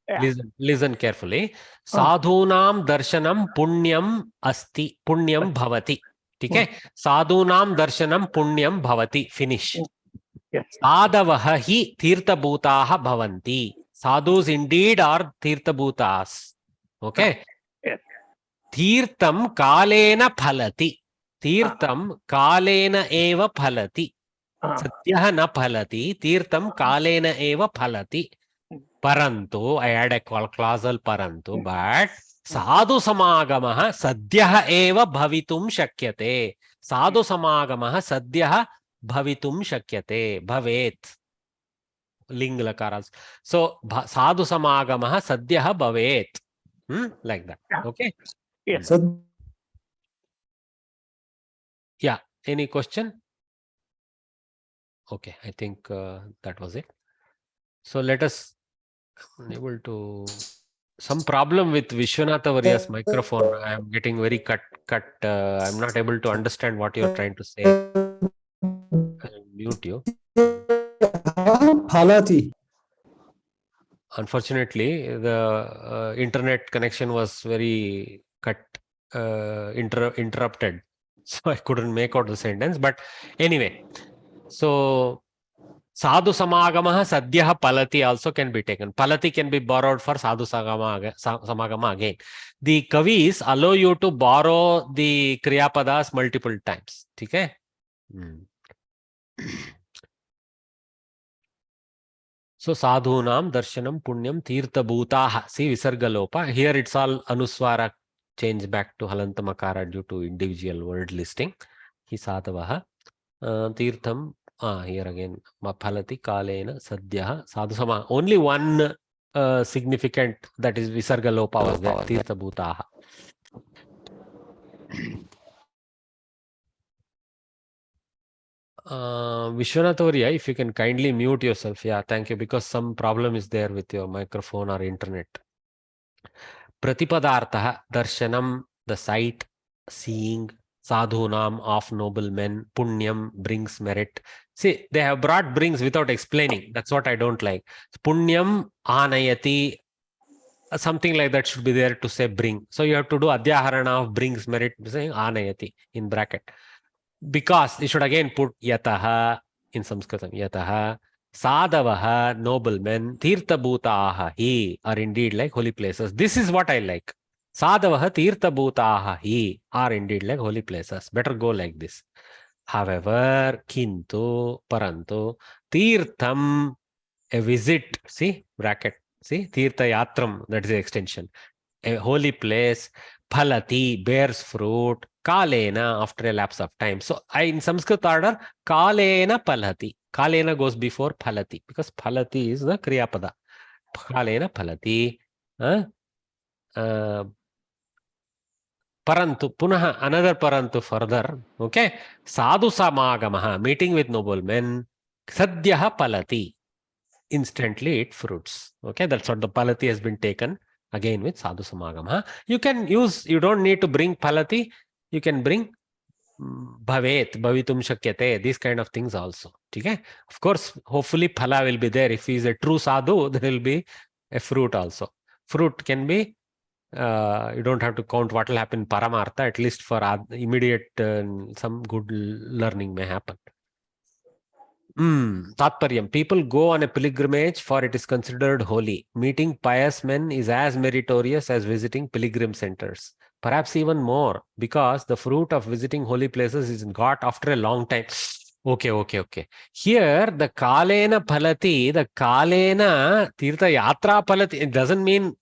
Yeah. Listen carefully. Sadhunam darshanam punyam asti, punyam bhavati. Okay. Sadhunam darshanam punyam bhavati. Finish. Sadavaha hi tirthabhutaha bhavanti. Sadhus indeed are tirthabhutas. Okay. Tirtham kalena phalati. Tirtham kalena eva phalati. Satyah na phalati. Tirtham kalena eva phalati. Parantu, I add a clausal parantu, but sadhu samagamaha sadyah eva bhavitum shakyate. Sadhu samagamaha sadyah bhavitum shakyate. Bhavet. Ling lakaras. So sadhu samagamaha sadyah bhavet. Like that. Okay. Yes. Yeah. Any question? Okay. I think that was it. So let us unable to. Some problem with Vishwanatha Varya's microphone. I am getting very cut. I'm not able to understand what you're trying to say. I'll mute you. Halati. Unfortunately, the internet connection was very interrupted, so I couldn't make out the sentence. But anyway, so sadhu samagama sadyah palati also can be taken. Palati can be borrowed for sadhu samagama again. The kavis allow you to borrow the kriyapadas multiple times. Okay. So sadhunam darshanam punyam tirthabhutaha. See visargalopa. Here it's all anuswara change back to halantamakara due to individual word listing. Hi sadhavaha. Tirtham. Here again. Maphalati kalena sadyah sadhusama. Only one significant, that is visargalopa was there. Tirthabhutaha. Vishwanath Oriya, if you can kindly mute yourself. Yeah, thank you, because some problem is there with your microphone or internet. Pratipadartha, darshanam, the sight, seeing, sadhunam, of noble men, punyam, brings merit. See, they have brought brings without explaining. That's what I don't like. Punyam, anayati, something like that should be there to say bring. So you have to do adhyaharana of brings merit, saying anayati in bracket. Because you should again put yataha in Sanskritam. Yataha, sadavaha, noblemen, tirtha bhutaha hi are indeed like holy places. This is what I like. Sadavaha tirtha bhutaha hi are indeed like holy places. Better go like this. However, kintu, parantu, tirtham, a visit, see, bracket, see, tirtha yatram, that is the extension. A holy place, phalati, bears fruit, kalena, after a lapse of time. So in Sanskrit order, kalena phalati. Kalena goes before phalati, because phalati is the kriya pada. Kalena phalati. Parantu, punaha, another parantu further. Okay. Sadhu samagamaha, meeting with noblemen. Sadhyaha phalati. Instantly it fruits. Okay. That's what the phalati has been taken. Again with sadhu samagama. You can use, you don't need to bring phalati, you can bring bhavet, bhavitum shakyate, these kind of things also. Okay? Of course, hopefully phala will be there. If he is a true sadhu, there will be a fruit also. Fruit can be, you don't have to count what will happen in paramartha, at least for immediate, some good learning may happen. Tatparyam. People go on a pilgrimage, for it is considered holy. Meeting pious men is as meritorious as visiting pilgrim centers. Perhaps even more, because the fruit of visiting holy places is got after a long time. Okay. Here, the kalena phalati, the kalena tirtha yatra phalati, it doesn't mean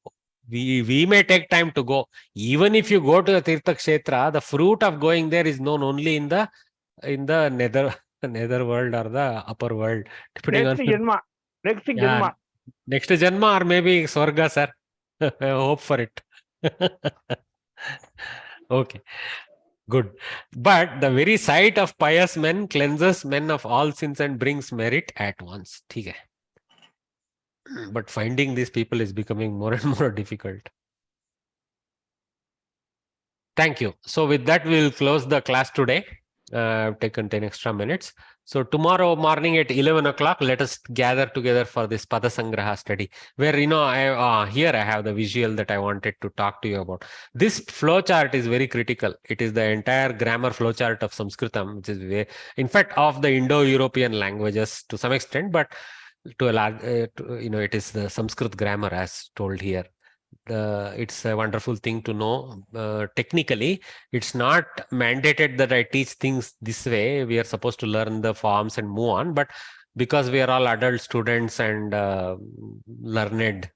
we may take time to go. Even if you go to a tirtha kshetra, the fruit of going there is known only in the nether world or the upper world, depending Next on Janma. Next Janma. next Janma or maybe Swarga, sir. I hope for it. Okay, good. But the very sight of pious men cleanses men of all sins and brings merit at once. Okay. But finding these people is becoming more and more difficult. Thank you. So with that, we will close the class today. I've taken 10 extra minutes. So tomorrow morning at 11 o'clock, let us gather together for this Pada Sangraha study, where, you know, here I have the visual that I wanted to talk to you about. This flowchart is very critical. It is the entire grammar flowchart of Sanskritam, which is, in fact, of the Indo-European languages to some extent, but to a large, it is the Sanskrit grammar as told here. It's a wonderful thing to know. Technically, it's not mandated that I teach things this way. We are supposed to learn the forms and move on. But because we are all adult students and learned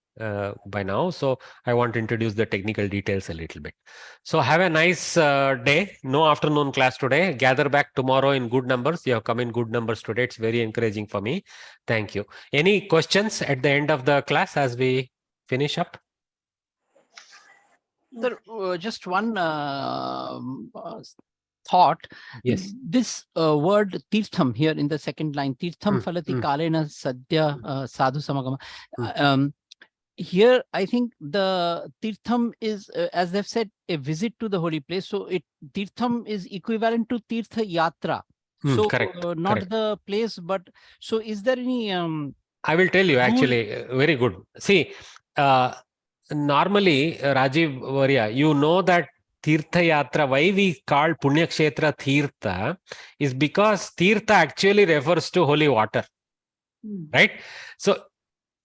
by now, so I want to introduce the technical details a little bit. So have a nice day. No afternoon class today. Gather back tomorrow in good numbers. You have come in good numbers today. It's very encouraging for me. Thank you. Any questions at the end of the class as we finish up? Sir, just one thought. Yes. This word tirtham here in the second line, tirtham phalati kalena sadhya sadhu samagama. Here, I think the tirtham is, as they've said, a visit to the holy place. So tirtham is equivalent to tirtha yatra. So correct, not correct. the place, but so is there any? I will tell you actually. Very good. See. Normally, Rajiv Varya, you know that Tirtha Yatra, why we call Punya Kshetra Tirtha, is because Tirtha actually refers to holy water, right? So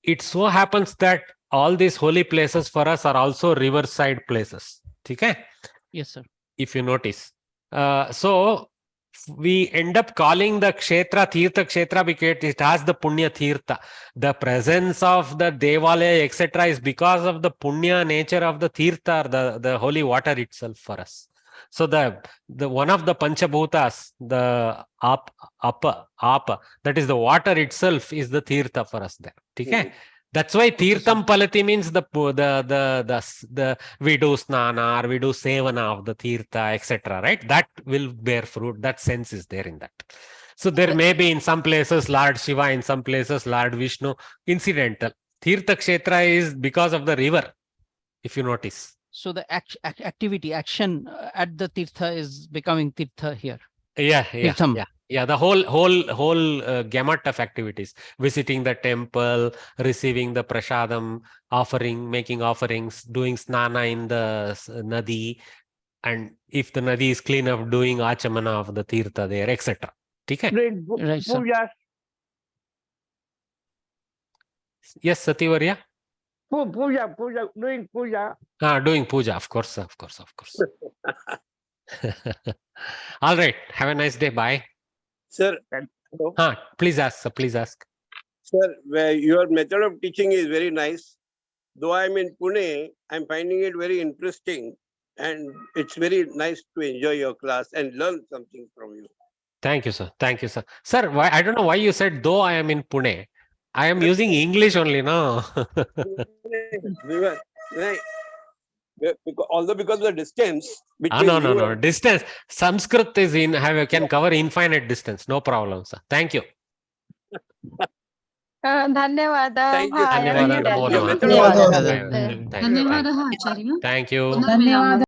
it so happens that all these holy places for us are also riverside places. Okay? Yes, sir. If you notice. So we end up calling the Kshetra Tirtha Kshetra because it has the Punya Tirtha. The presence of the Devalaya, etc., is because of the Punya nature of the Tirtha, the holy water itself for us. So the one of the Panchabhutas, the Apa, that is the water itself, is the Tirtha for us there. Okay? That's why Tirtham Palati means the we do snana or we do sevana of the Tirtha, etc. Right? That will bear fruit. That sense is there in that. So there may be in some places Lord Shiva, in some places Lord Vishnu, incidental. Tirtha Kshetra is because of the river, if you notice. So the activity, action at the Tirtha is becoming Tirtha here. Yeah. Tirtham. Yeah, the whole gamut of activities, visiting the temple, receiving the prasadam, offering, making offerings, doing snana in the nadi, and if the nadi is clean up, doing achamana of the tirtha there, etc. Okay? Right, sir. Puja. Yes, Sativarya? Puja, doing puja. Doing puja, of course. All right, have a nice day, bye. Sir, hello. Please ask, sir, please ask. Sir, your method of teaching is very nice. Though I'm in Pune, I'm finding it very interesting, and it's very nice to enjoy your class and learn something from you. Thank you, sir. Sir, why, I don't know why you said, though I am in Pune. I am using English only, no? Although because of the distance between No. Distance. Sanskrit is can cover infinite distance. No problem, sir. Thank you. ధన్యవాదాలు. ధన్యవాదాలు. ధన్యవాదాలు ఆచార్య. Thank you. ధన్యవాదాలు.